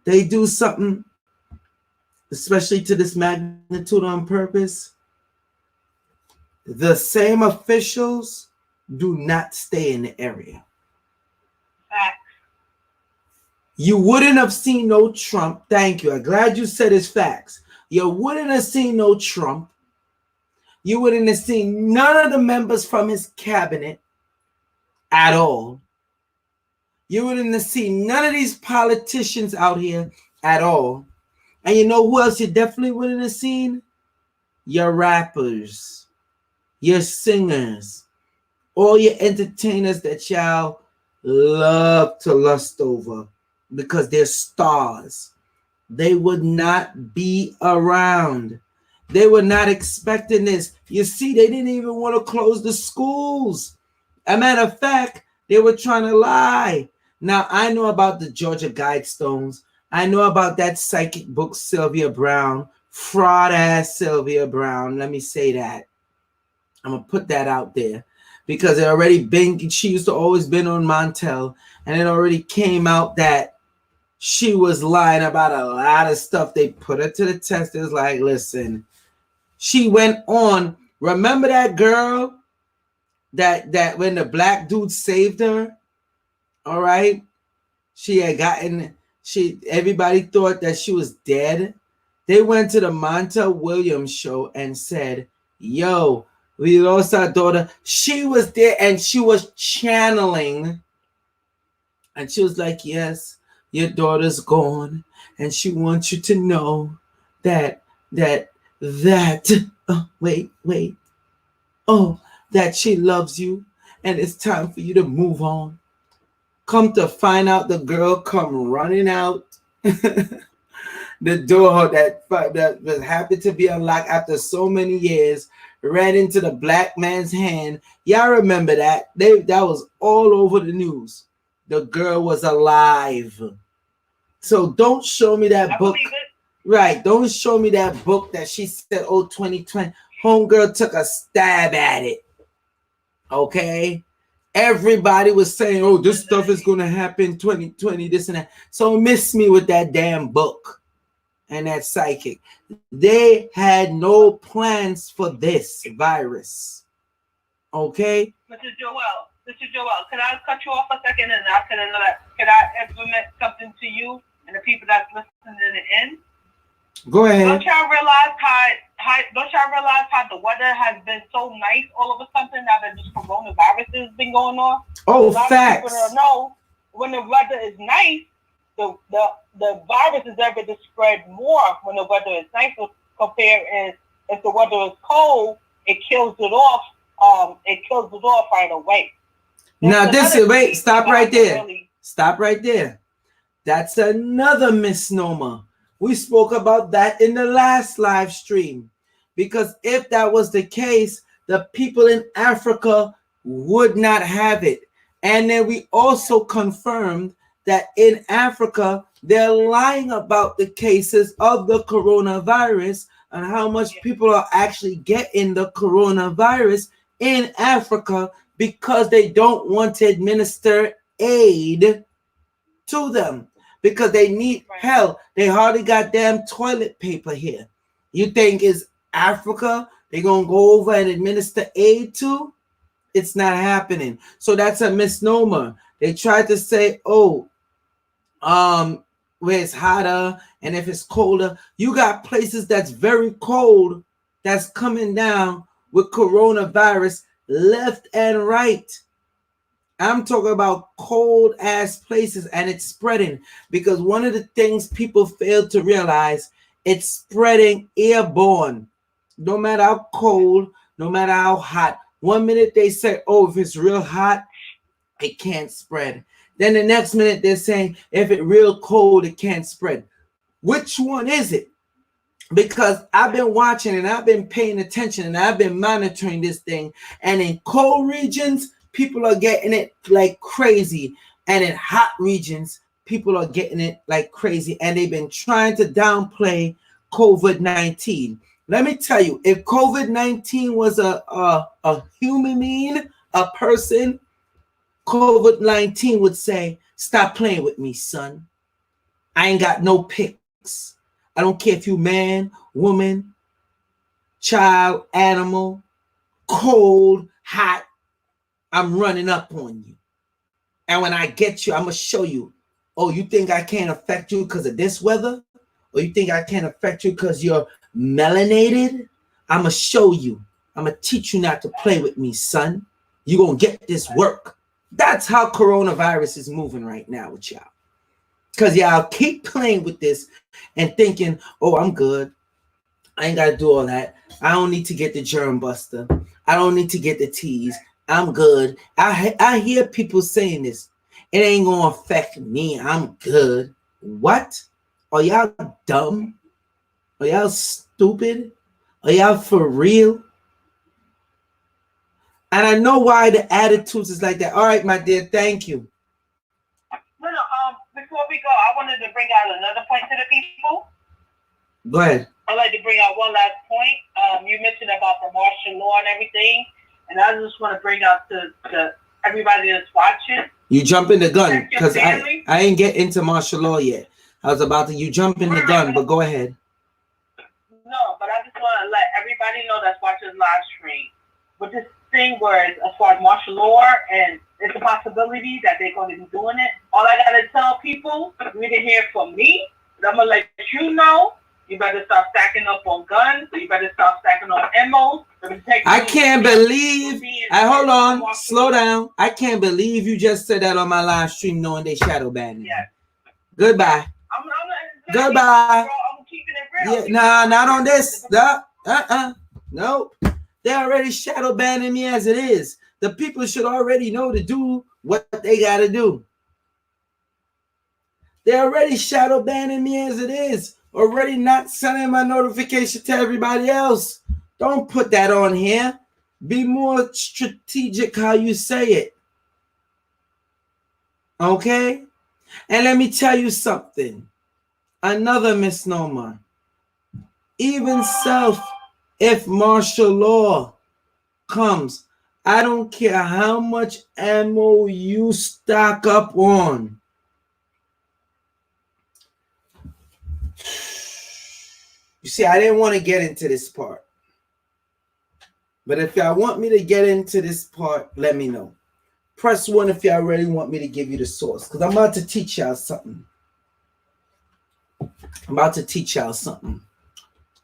they do something, especially to this magnitude on purpose, the same officials do not stay in the area. Facts. You wouldn't have seen no Trump. Thank you. I'm glad you said it's facts. You wouldn't have seen no Trump. You wouldn't have seen none of the members from his cabinet at all. You wouldn't have seen none of these politicians out here at all. And you know who else you definitely wouldn't have seen? Your rappers, your singers, all your entertainers that y'all love to lust over because they're stars. They would not be around. They were not expecting this. You see, they didn't even want to close the schools. As a matter of fact, they were trying to lie. Now, I know about the Georgia Guidestones. I know about that psychic book, Sylvia Brown, fraud-ass Sylvia Brown. Let me say that. I'm going to put that out there because it already been, she used to always been on Montel, and it already came out that she was lying about a lot of stuff. They put her to the test. It was like, listen, she went on. Remember that girl that when the black dude saved her? All right. She had gotten, everybody thought that she was dead. They went to the Montel Williams show and said, yo, we lost our daughter. She was there and she was channeling. And she was like, yes, your daughter's gone, and she wants you to know that wait, that she loves you, and it's time for you to move on. Come to find out, the girl come running out the door that was happy to be unlocked after so many years, ran into the black man's hand. Y'all remember that? That was all over the news. The girl was alive. So don't show me that book. Right. Don't show me that book that she said, 2020. Homegirl took a stab at it. Okay. Everybody was saying, this stuff is going to happen 2020, this and that. So miss me with that damn book and that psychic. They had no plans for this virus. Okay? Mr. Joel, can I cut you off a second and can I implement something to you and the people that's listening in? Go ahead. Don't y'all realize how the weather has been so nice all of a sudden now that this coronavirus has been going on? Facts. People don't know when the weather is nice, the virus is able to spread more when the weather is nice compared as if the weather is cold, it kills it off. Right away. Now stop right there. Stop right there. That's another misnomer. We spoke about that in the last live stream, because if that was the case, the people in Africa would not have it. And then we also confirmed that in Africa, they're lying about the cases of the coronavirus and how much people are actually getting the coronavirus in Africa because they don't want to administer aid to them. Because they need hell. They hardly got damn toilet paper here. You think it's Africa they're going to go over and administer aid to? It's not happening. So that's a misnomer. They tried to say, where it's hotter and if it's colder. You got places that's very cold that's coming down with coronavirus left and right. I'm talking about cold ass places, and it's spreading because one of the things people fail to realize, it's spreading airborne. No matter how cold, no matter how hot. 1 minute they say, if it's real hot, it can't spread. Then the next minute they're saying, if it's real cold, it can't spread. Which one is it? Because I've been watching and I've been paying attention and I've been monitoring this thing. And in cold regions, people are getting it like crazy. And in hot regions, people are getting it like crazy. And they've been trying to downplay COVID-19. Let me tell you, if COVID-19 was a human being, a person, COVID-19 would say, stop playing with me, son. I ain't got no picks. I don't care if you man, woman, child, animal, cold, hot. I'm running up on you. And when I get you, I'm going to show you. You think I can't affect you because of this weather? Or you think I can't affect you because you're melanated? I'm going to show you. I'm going to teach you not to play with me, son. You're going to get this work. That's how coronavirus is moving right now with y'all. Because y'all keep playing with this and thinking, I'm good. I ain't got to do all that. I don't need to get the germ buster. I don't need to get the teas. I'm good. I hear people saying this. It ain't going to affect me. I'm good. What? Are y'all dumb? Are y'all stupid? Are y'all for real? And I know why the attitudes is like that. All right, my dear. Thank you. No. Before we go, I wanted to bring out another point to the people. Go ahead. I'd like to bring out one last point. You mentioned about the martial law and everything. And I just want to bring out to everybody that's watching. You jumping the gun because I ain't get into martial law yet. I was about to jump in the gun, but go ahead. No, but I just want to let everybody know that's watching live stream. With this thing where as far as martial law and it's a possibility that they're going to be doing it. All I got to tell people, you didn't hear from me, but I'm going to let you know. You better start stacking up on guns. You better start stacking on ammos. I can't believe. Hold on. Slow down. I can't believe you just said that on my live stream knowing they shadow banned. Yes. Goodbye. Goodbye. I'm keeping it real. Yeah, nah, not on this. No. They're already shadow banning me as it is. The people should already know to do what they gotta do. They're already shadow banning me as it is. Already not sending my notification to everybody else. Don't put that on here. Be more strategic how you say it. Okay? And let me tell you something. Another misnomer. Even self, if martial law comes, I don't care how much ammo you stock up on. You see, I didn't want to get into this part. But if y'all want me to get into this part, let me know. Press 1 if y'all really want me to give you the source. Because I'm about to teach y'all something.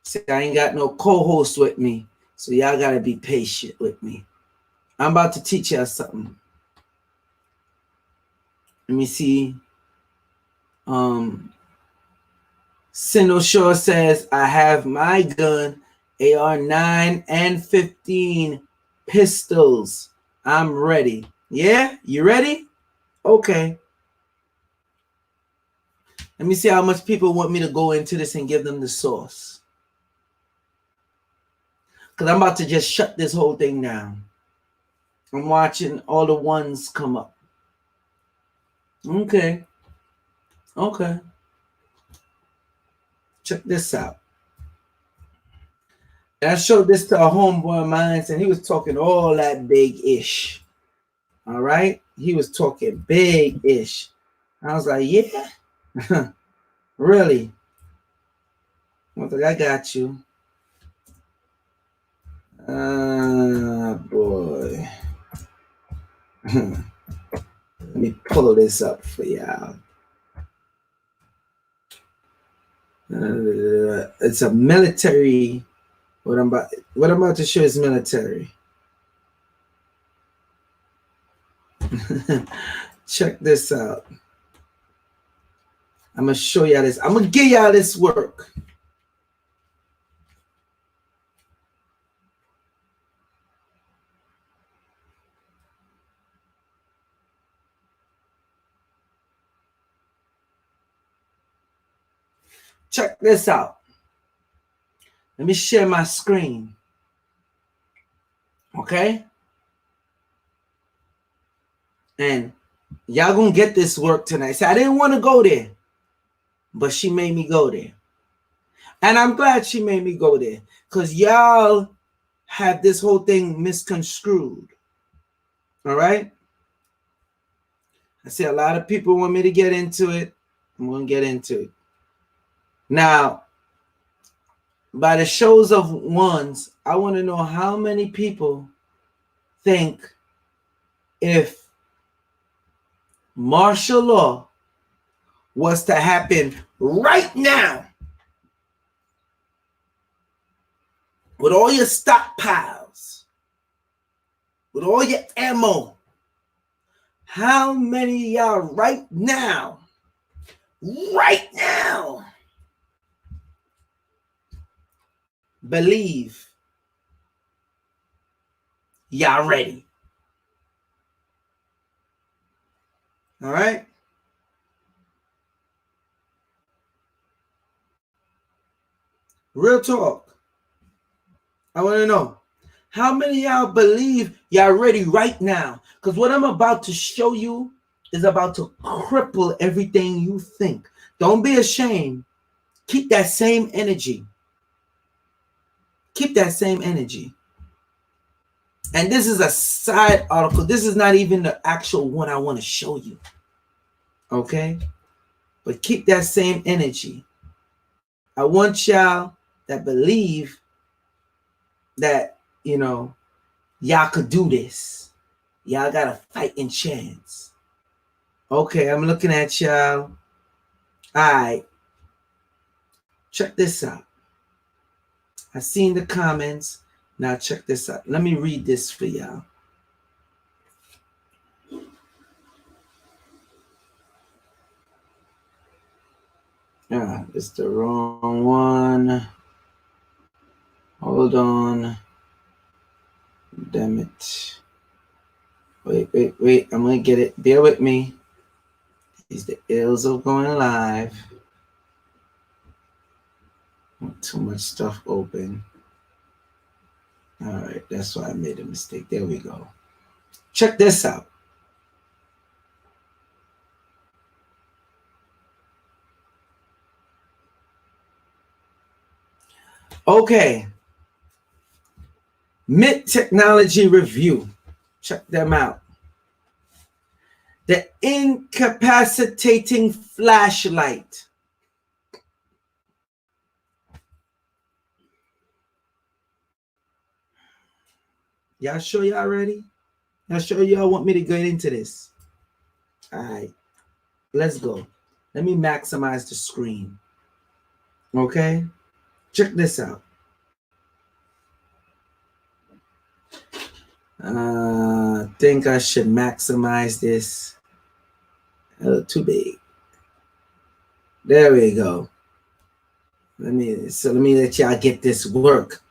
See, I ain't got no co-host with me. So y'all got to be patient with me. I'm about to teach y'all something. Let me see. Sino Shore says, I have my gun, AR-9 and 15 pistols. I'm ready. Yeah? You ready? Okay. Let me see how much people want me to go into this and give them the source. Because I'm about to just shut this whole thing down. I'm watching all the ones come up. Okay. Check this out. And I showed this to a homeboy of mine, and he was talking all that big-ish. All right? He was talking big-ish. I was like, yeah? Really? I was like, I got you. Boy. Let me pull this up for y'all. It's a military. What I'm about to show is military. Check this out. I'm gonna show y'all this. I'm gonna give y'all this work. Check this out. Let me share my screen. Okay? And y'all gonna get this work tonight. So I didn't want to go there, but she made me go there. And I'm glad she made me go there, because y'all have this whole thing misconstrued. All right? I see a lot of people want me to get into it. I'm going to get into it. Now, by the shows of ones, I want to know how many people think if martial law was to happen right now, with all your stockpiles, with all your ammo, how many of y'all right now, believe y'all ready? All right? Real talk. I want to know, how many of y'all believe y'all ready right now? Because what I'm about to show you is about to cripple everything you think. Don't be ashamed. Keep that same energy. Keep that same energy. And this is a side article. This is not even the actual one I want to show you. Okay? But keep that same energy. I want y'all that believe that, y'all could do this. Y'all got a fighting chance. Okay, I'm looking at y'all. All right. Check this out. I seen the comments. Now check this out. Let me read this for y'all. Yeah, it's the wrong one. Hold on. Damn it. Wait. I'm gonna get it. Bear with me. These the ills of going live. Too much stuff open. All right, that's why I made a mistake. There we go. Check this out. Okay. Mid Technology Review. Check them out. The incapacitating flashlight. Y'all sure y'all ready? Y'all sure y'all want me to get into this? All right, let's go. Let me maximize the screen. Okay, check this out. I think I should maximize this. A little too big. There we go. Let me let y'all get this work.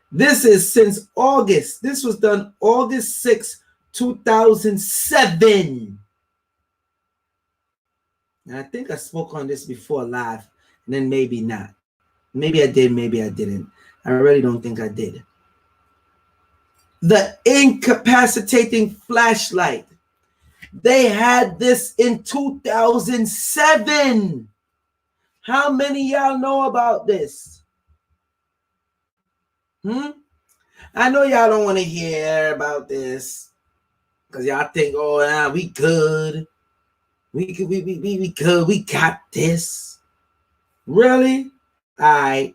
This is since August. This was done August 6, 2007. And I think I spoke on this before live, and then maybe not. Maybe I did, maybe I didn't. I really don't think I did. The incapacitating flashlight. They had this in 2007. How many y'all know about this? I know y'all don't want to hear about this because y'all think, oh, yeah, we good. We good. We got this. Really? All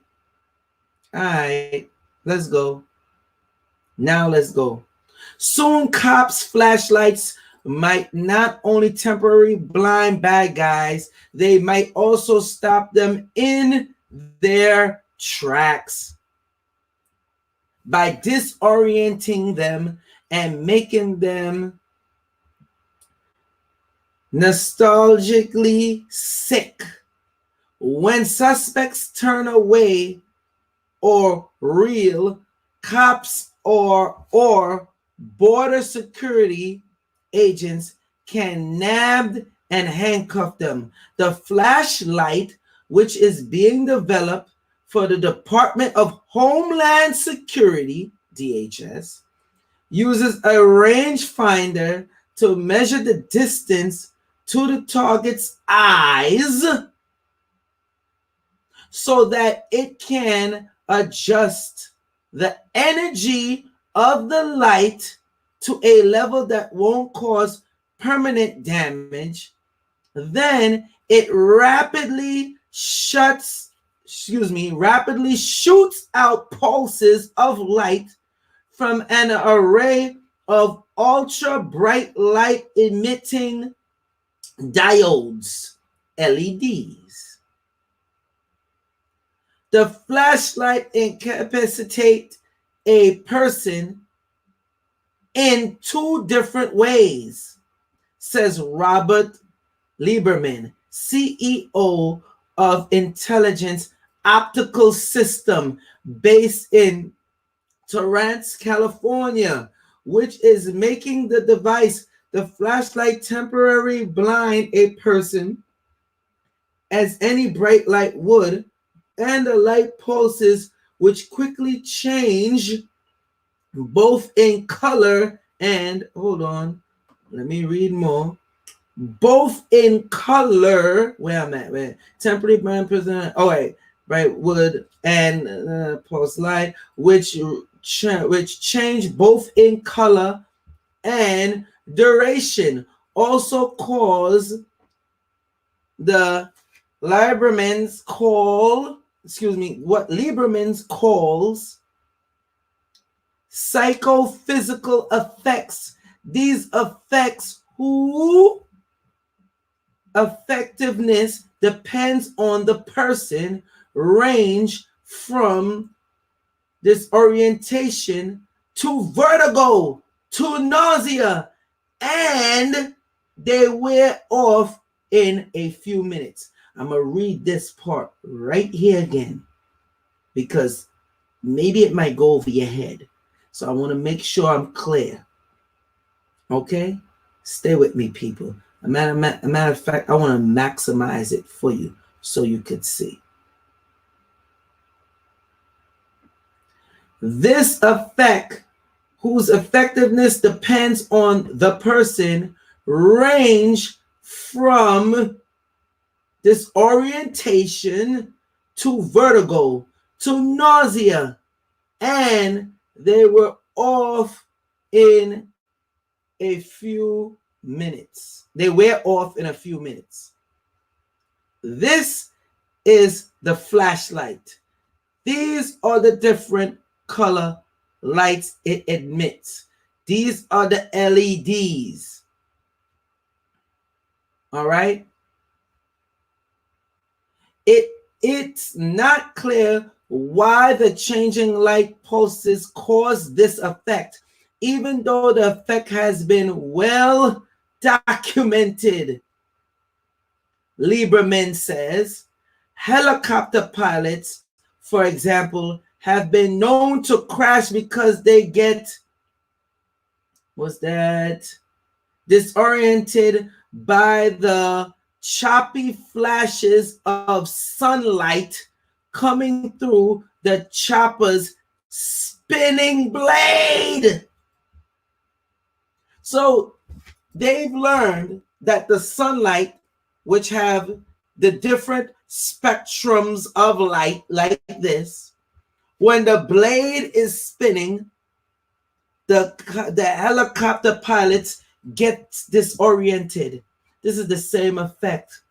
right. Let's go. Now let's go. Soon cops' flashlights might not only temporarily blind bad guys, they might also stop them in their tracks by disorienting them and making them nostalgically sick. When suspects turn away or real, cops or border security agents can nab and handcuff them. The flashlight, which is being developed for the Department of Homeland Security, DHS, uses a rangefinder to measure the distance to the target's eyes so that it can adjust the energy of the light to a level that won't cause permanent damage. Then it rapidly shoots out pulses of light from an array of ultra bright light emitting diodes, LEDs. The flashlight incapacitates a person in two different ways, says Robert Lieberman, CEO of Intelligence Optical System based in Torrance, California, which is making the device, the flashlight, temporarily blind a person as any bright light would, and the light pulses which quickly change both in color and, hold on, let me read more, both in color, temporary blind person, wood and pulse light, which change both in color and duration, also cause the Lieberman's calls psychophysical effects. These effects whose effectiveness depends on the person, range from disorientation to vertigo to nausea, and they wear off in a few minutes. I'm going to read this part right here again because maybe it might go over your head. So I want to make sure I'm clear. Okay? Stay with me, people. A matter of fact, I want to maximize it for you so you could see. This effect, whose effectiveness depends on the person, range from disorientation to vertigo to nausea, and they were off in a few minutes. They wear off in a few minutes. This is the flashlight. These are the different color lights it emits. These are the LEDs. All right. It's not clear why the changing light pulses cause this effect, even though the effect has been well documented. Lieberman says helicopter pilots, for example, have been known to crash because they get disoriented by the choppy flashes of sunlight coming through the chopper's spinning blade. So they've learned that the sunlight, which have the different spectrums of light like this, when the blade is spinning, the helicopter pilots get disoriented. This is the same effect.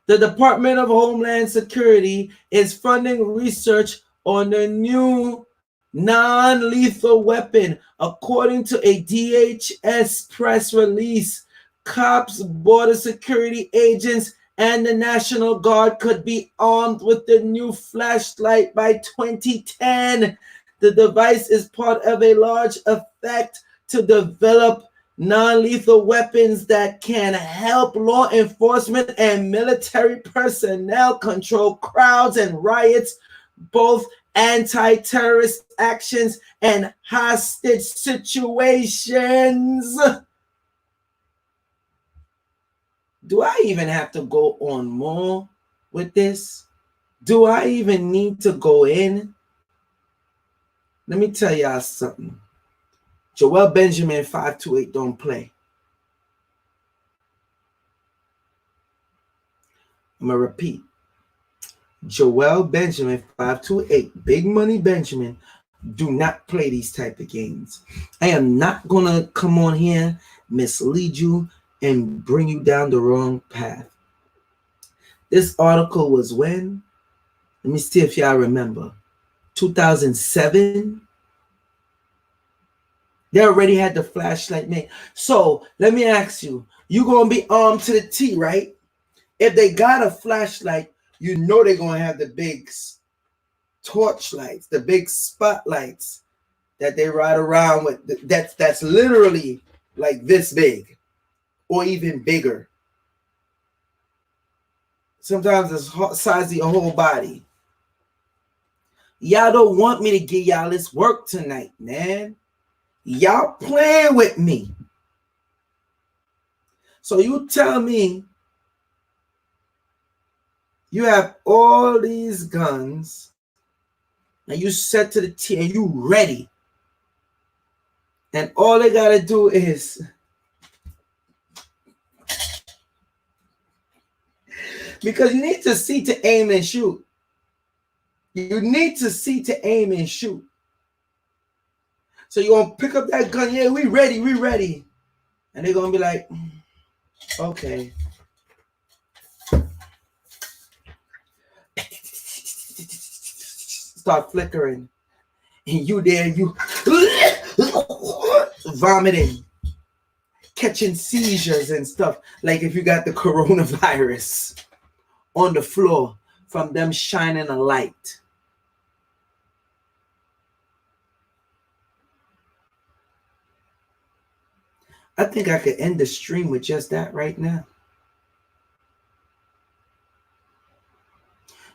The Department of Homeland Security is funding research on the new non-lethal weapon. According to a DHS press release, cops, border security agents, and the National Guard could be armed with the new flashlight by 2010. The device is part of a large effort to develop non-lethal weapons that can help law enforcement and military personnel control crowds and riots, both anti-terrorist actions and hostage situations. Do I even have to go on more with this? Do I even need to go in? Let me tell y'all something. Joel Benjamin 528 don't play. I'm going to repeat. Joel Benjamin 528, Big Money Benjamin, do not play these type of games. I am not going to come on here, mislead you, and bring you down the wrong path. This article was when? Let me see if y'all remember. 2007. They already had the flashlight made. So let me ask you, you're going to be armed to the T, right? If they got a flashlight, you know they're going to have the big torch lights, the big spotlights that they ride around with. That's literally like this big or even bigger. Sometimes it's the size of your whole body. Y'all don't want me to give y'all this work tonight, man. Y'all playing with me. So you tell me you have all these guns and you set to the T and you ready. And all they got to do is because you need to see to aim and shoot. You need to see to aim and shoot. So you're going to pick up that gun. Yeah, we ready. And they're going to be like, okay. Start flickering. And you there, you vomiting, catching seizures and stuff. Like if you got the coronavirus on the floor from them shining a light. I think I could end the stream with just that right now.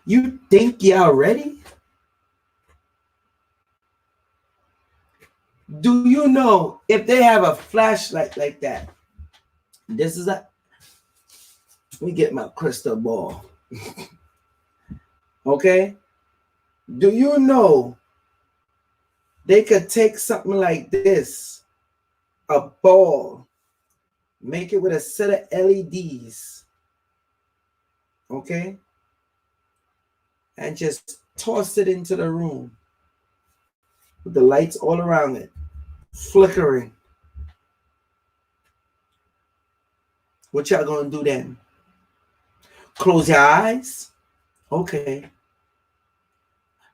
You think y'all ready? Do you know if they have a flashlight like that? This is a. Let me get my crystal ball. Okay? Do you know they could take something like this, a ball, make it with a set of LEDs, okay? And just toss it into the room with the lights all around it, flickering. What y'all gonna do then? Close your eyes? Okay.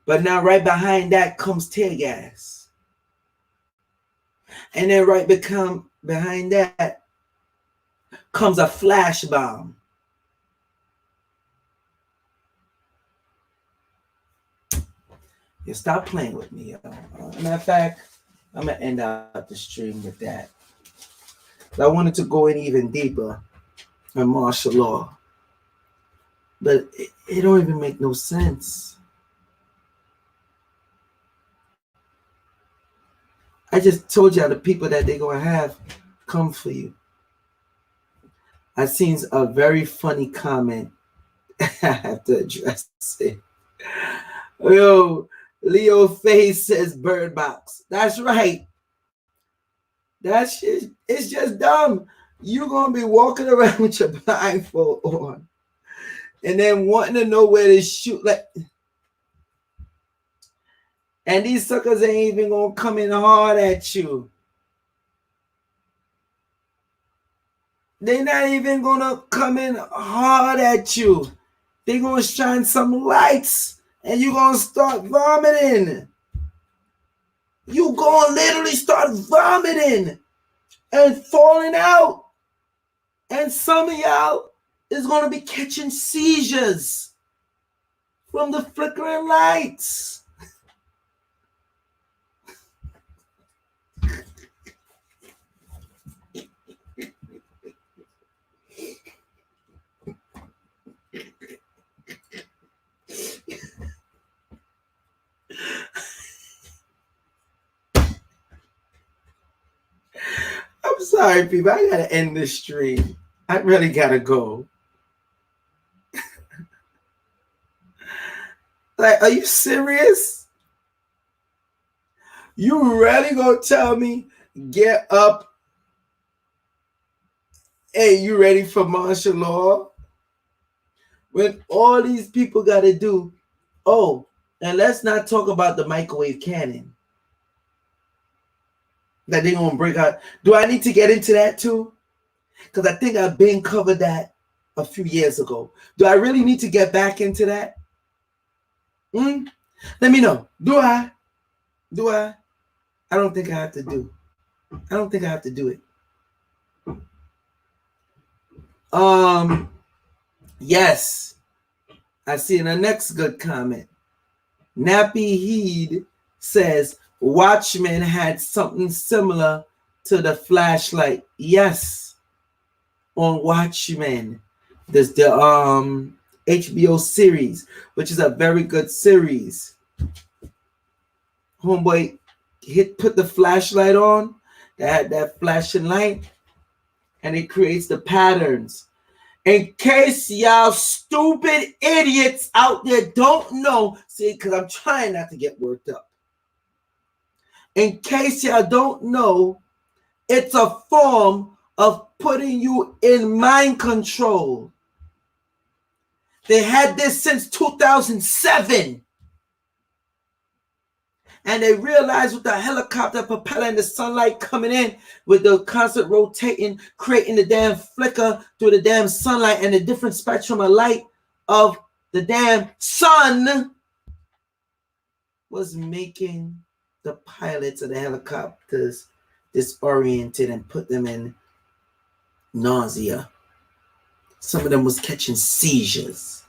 But now right behind that comes tear gas. And then behind that comes a flash bomb. You stop playing with me, y'all. Matter of fact, I'm gonna end out the stream with that. I wanted to go in even deeper in martial law, but it don't even make no sense. I just told y'all the people that they're gonna have come for you. I seen a very funny comment. I have to address it. Yo, Leo Face says Bird Box. That's right. That shit, it's just dumb. You're gonna be walking around with your blindfold on and then wanting to know where to shoot. Like, and these suckers ain't even gonna come in hard at you. They're not even gonna come in hard at you. They're gonna shine some lights and you're gonna start vomiting. You gonna literally start vomiting and falling out. And some of y'all is gonna be catching seizures from the flickering lights. I'm sorry, people. I gotta end this stream. I really gotta go. Like, are you serious? You really gonna tell me get up? Hey, you ready for martial law? When all these people gotta do. Oh, and let's not talk about the microwave cannon that they're gonna break out. Do I need to get into that too? Because I think I've been covered that a few years ago. Do I really need to get back into that? Let me know. Do I? I don't think I have to do. I don't think I have to do it. Yes. I see in the next good comment. Nappy Heed says Watchmen had something similar to the flashlight. Yes. On Watchmen. There's the HBO series, which is a very good series. Homeboy put the flashlight on, that had that flashing light, and it creates the patterns. In case y'all stupid idiots out there don't know, see, because I'm trying not to get worked up. In case y'all don't know, it's a form of putting you in mind control. They had this since 2007. And they realized with the helicopter propeller and the sunlight coming in with the constant rotating, creating the damn flicker through the damn sunlight and the different spectrum of light of the damn sun was making the pilots of the helicopters disoriented and put them in nausea. Some of them was catching seizures.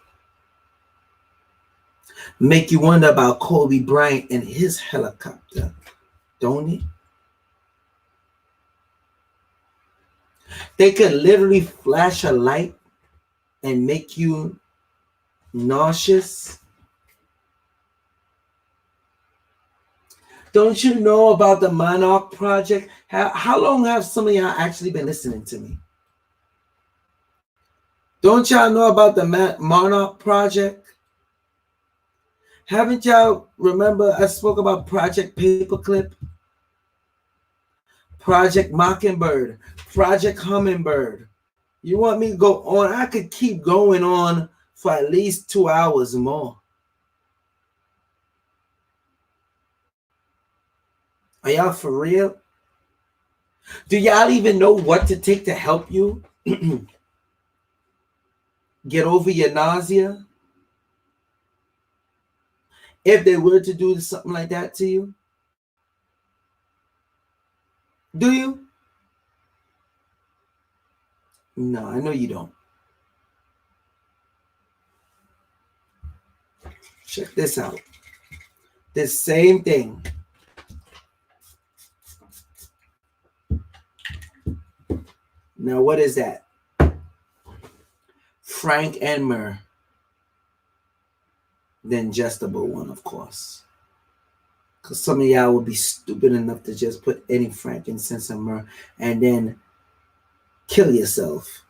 Make you wonder about Kobe Bryant and his helicopter, don't it? They could literally flash a light and make you nauseous. Don't you know about the Monarch Project? How long have some of y'all actually been listening to me? Don't y'all know about the Monarch Project? Haven't y'all remember I spoke about Project Paperclip, Project Mockingbird, Project Hummingbird? You want me to go on? I could keep going on for at least 2 hours more. Are y'all for real? Do y'all even know what to take to help you get over your nausea? If they were to do something like that to you? Do you? No, I know you don't. Check this out. This same thing. Now, what is that? Frank and Myrrh. The ingestible one, of course. Because some of y'all would be stupid enough to just put any frankincense and myrrh and then kill yourself.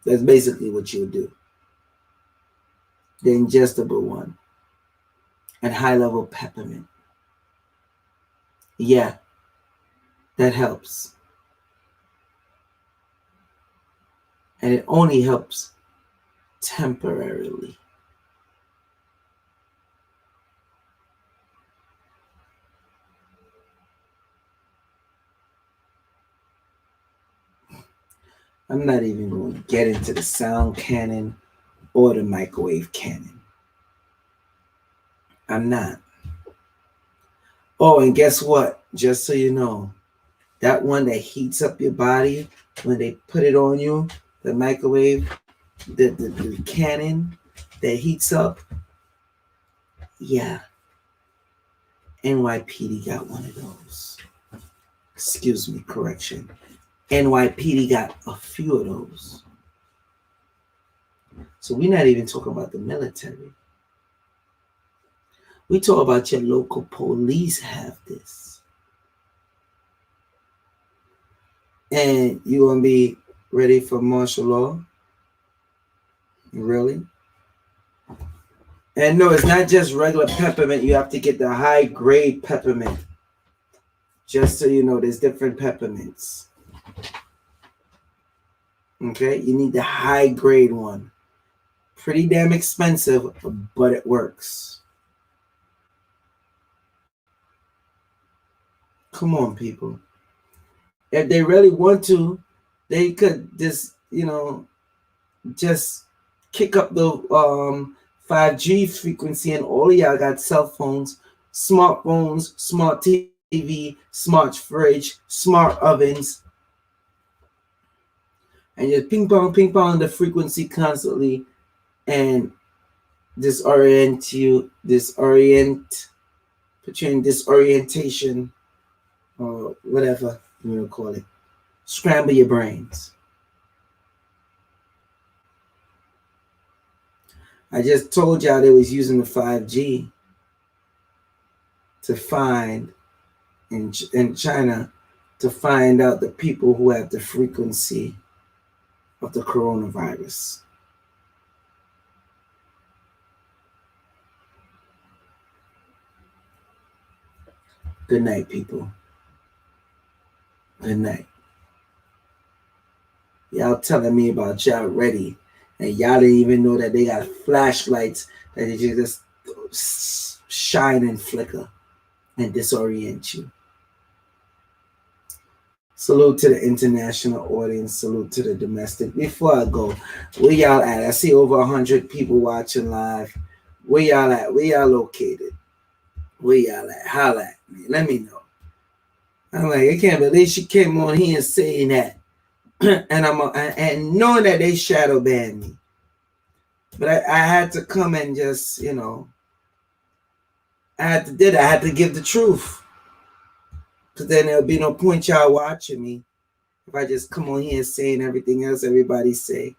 That's basically what you'll do. The ingestible one. And high-level peppermint. Yeah, that helps. And it only helps temporarily. I'm not even going to get into the sound cannon or the microwave cannon. I'm not. Oh, and guess what? Just so you know, that one that heats up your body when they put it on you, the microwave, the cannon that heats up. Yeah. NYPD got one of those. Excuse me, correction. NYPD got a few of those. So we're not even talking about the military. We talk about your local police have this. And you gonna be ready for martial law? Really? And no, it's not just regular peppermint. You have to get the high grade peppermint. Just so you know, there's different peppermints. Okay, you need the high grade one. Pretty damn expensive, but it works. Come on, people. If they really want to, they could just, just kick up the 5G frequency, and all of y'all got cell phones, smartphones, smart TV, smart fridge, smart ovens, and just ping pong the frequency constantly and put you in disorientation or whatever you want to call it. Scramble your brains. I just told y'all they was using the 5G to find in China to find out the people who have the frequency of the coronavirus. Good night, people. Good night. Y'all telling me about y'all ready, and y'all didn't even know that they got flashlights that they just shine and flicker and disorient you. Salute to the international audience. Salute to the domestic. Before I go, where y'all at? I see over 100 people watching live. Where y'all at? Where y'all located? Where y'all at? Holla at me. Let me know. I'm like, I can't believe she came on here and saying that. and knowing that they shadow banned me. But I had to come and just, I had to give the truth. Because then there'll be no point y'all watching me if I just come on here saying everything else everybody say.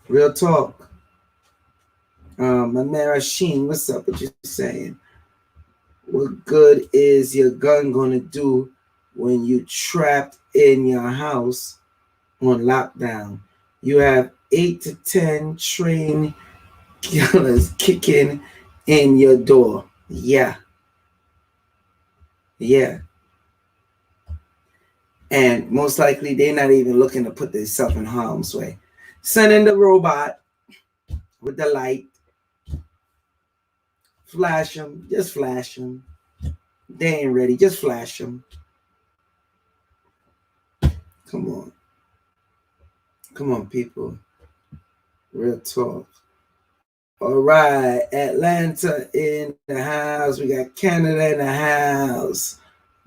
Real talk. My man Rasheen, what's up? What you saying? What good is your gun gonna do when you trapped in your house on lockdown? You have 8 to 10 trained killers kicking in your door. Yeah. And most likely they're not even looking to put themselves in harm's way. Send in the robot with the light. Flash them. Just flash them. They ain't ready. Just flash them. Come on. Come on, people. Real talk. All right. Atlanta in the house. We got Canada in the house.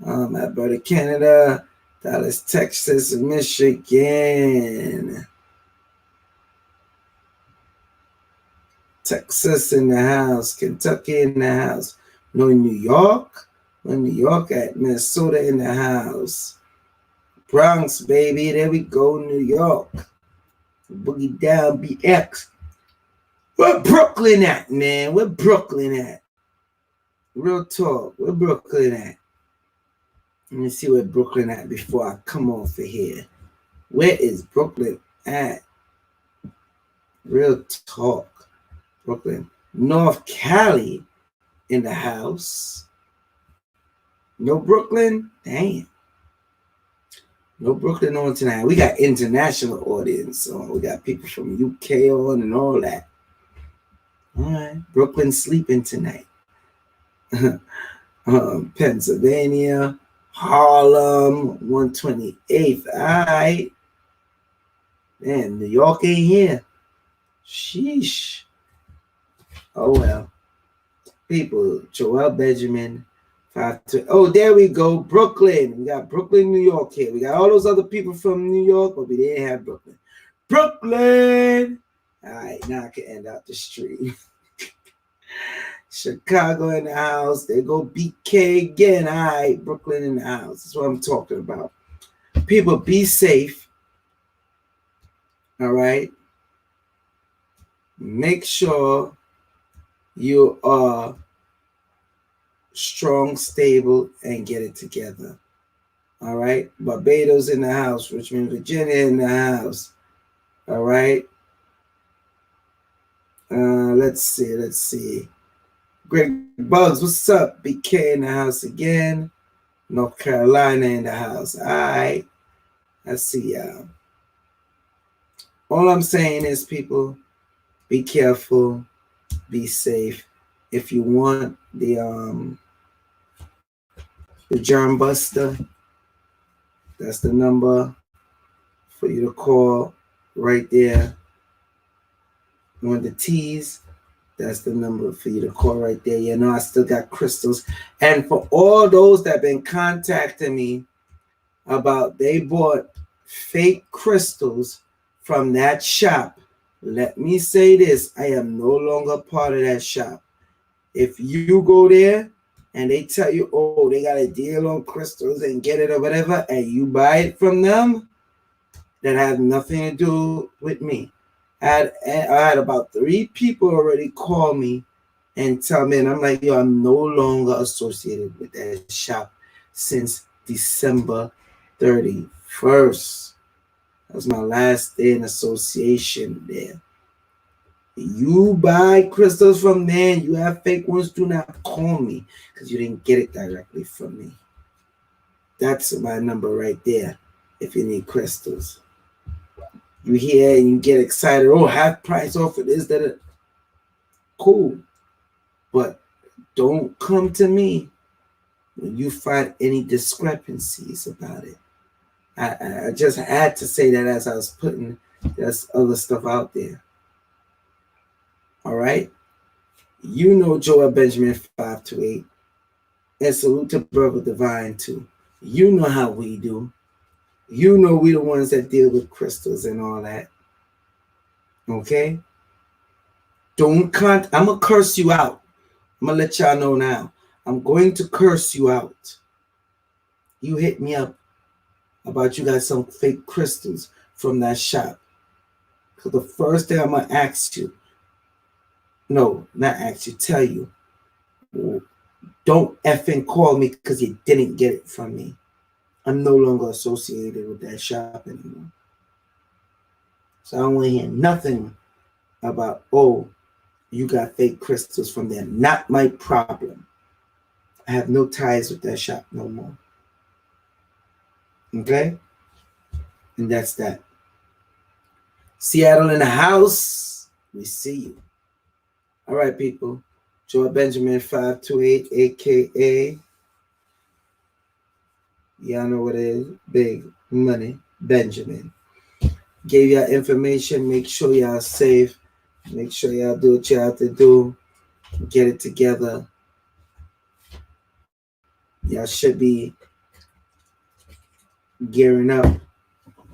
Alberta, Canada. Dallas, Texas, and Michigan. Texas in the house. Kentucky in the house. No, New York. No, New York at Minnesota in the house. Bronx, baby. There we go, New York. Boogie down, BX. Where Brooklyn at, man? Where Brooklyn at? Real talk. Where Brooklyn at? Let me see where Brooklyn at before I come off of here. Where is Brooklyn at? Real talk. Brooklyn. North Cali in the house. No Brooklyn? Damn. No Brooklyn on tonight. We got international audience on. We got people from UK on and all that. All right. Brooklyn sleeping tonight. Pennsylvania, Harlem, 128th. All right. Man, New York ain't here. Sheesh. Oh, well. People, Joel Benjamin, 5-2. Oh, there we go. Brooklyn. We got Brooklyn, New York here. We got all those other people from New York, but we didn't have Brooklyn. Brooklyn. All right, now I can end out the stream. Chicago in the house. There go BK again. All right, Brooklyn in the house. That's what I'm talking about. People, be safe. All right. Make sure you are strong, stable, and get it together. All right. Barbados in the house. Richmond, Virginia in the house. All right. Let's see. Greg Bugs, what's up? BK in the house again. North Carolina in the house. All right. Let's see y'all. All I'm saying is, people, be careful, be safe. If you want the germ buster, that's the number for you to call right there. You want the T's? That's the number for you to call right there. You know, I still got crystals. And for all those that have been contacting me about they bought fake crystals from that shop, let me say this. I am no longer part of that shop. If you go there and they tell you, oh, they got a deal on crystals and get it or whatever, and you buy it from them, that has nothing to do with me. I had about 3 people already call me and tell me, and I'm like, yo, I'm no longer associated with that shop since December 31st. That was my last day in association there. You buy crystals from there, you have fake ones, do not call me because you didn't get it directly from me. That's my number right there if you need crystals. You hear and you get excited, oh, half price off of this, that. Cool. But don't come to me when you find any discrepancies about it. I just had to say that as I was putting this other stuff out there. All right? You know Joel Benjamin 528. And salute to Brother Divine too. You know how we do. You know we the ones that deal with crystals and all that. Okay? I'm going to curse you out. I'm going to let y'all know now. I'm going to curse you out. You hit me up about you got some fake crystals from that shop. Because the first thing I'm going to ask you, no, not ask you, tell you, don't effing call me because you didn't get it from me. I'm no longer associated with that shop anymore. So I don't want to hear nothing about, oh, you got fake crystals from there. Not my problem. I have no ties with that shop no more. Okay? And that's that. Seattle in the house. We see you. All right, people. Joy Benjamin 528, aka, y'all know what it is. Big Money Benjamin. Gave y'all information. Make sure y'all safe. Make sure y'all do what you have to do. Get it together. Y'all should be gearing up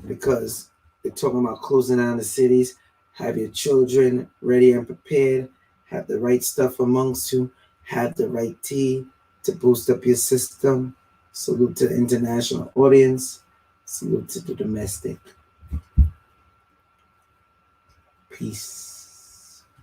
because they're talking about closing down the cities. Have your children ready and prepared. Have the right stuff amongst you. Have the right tea to boost up your system. Salute to the international audience. Salute to the domestic. Peace.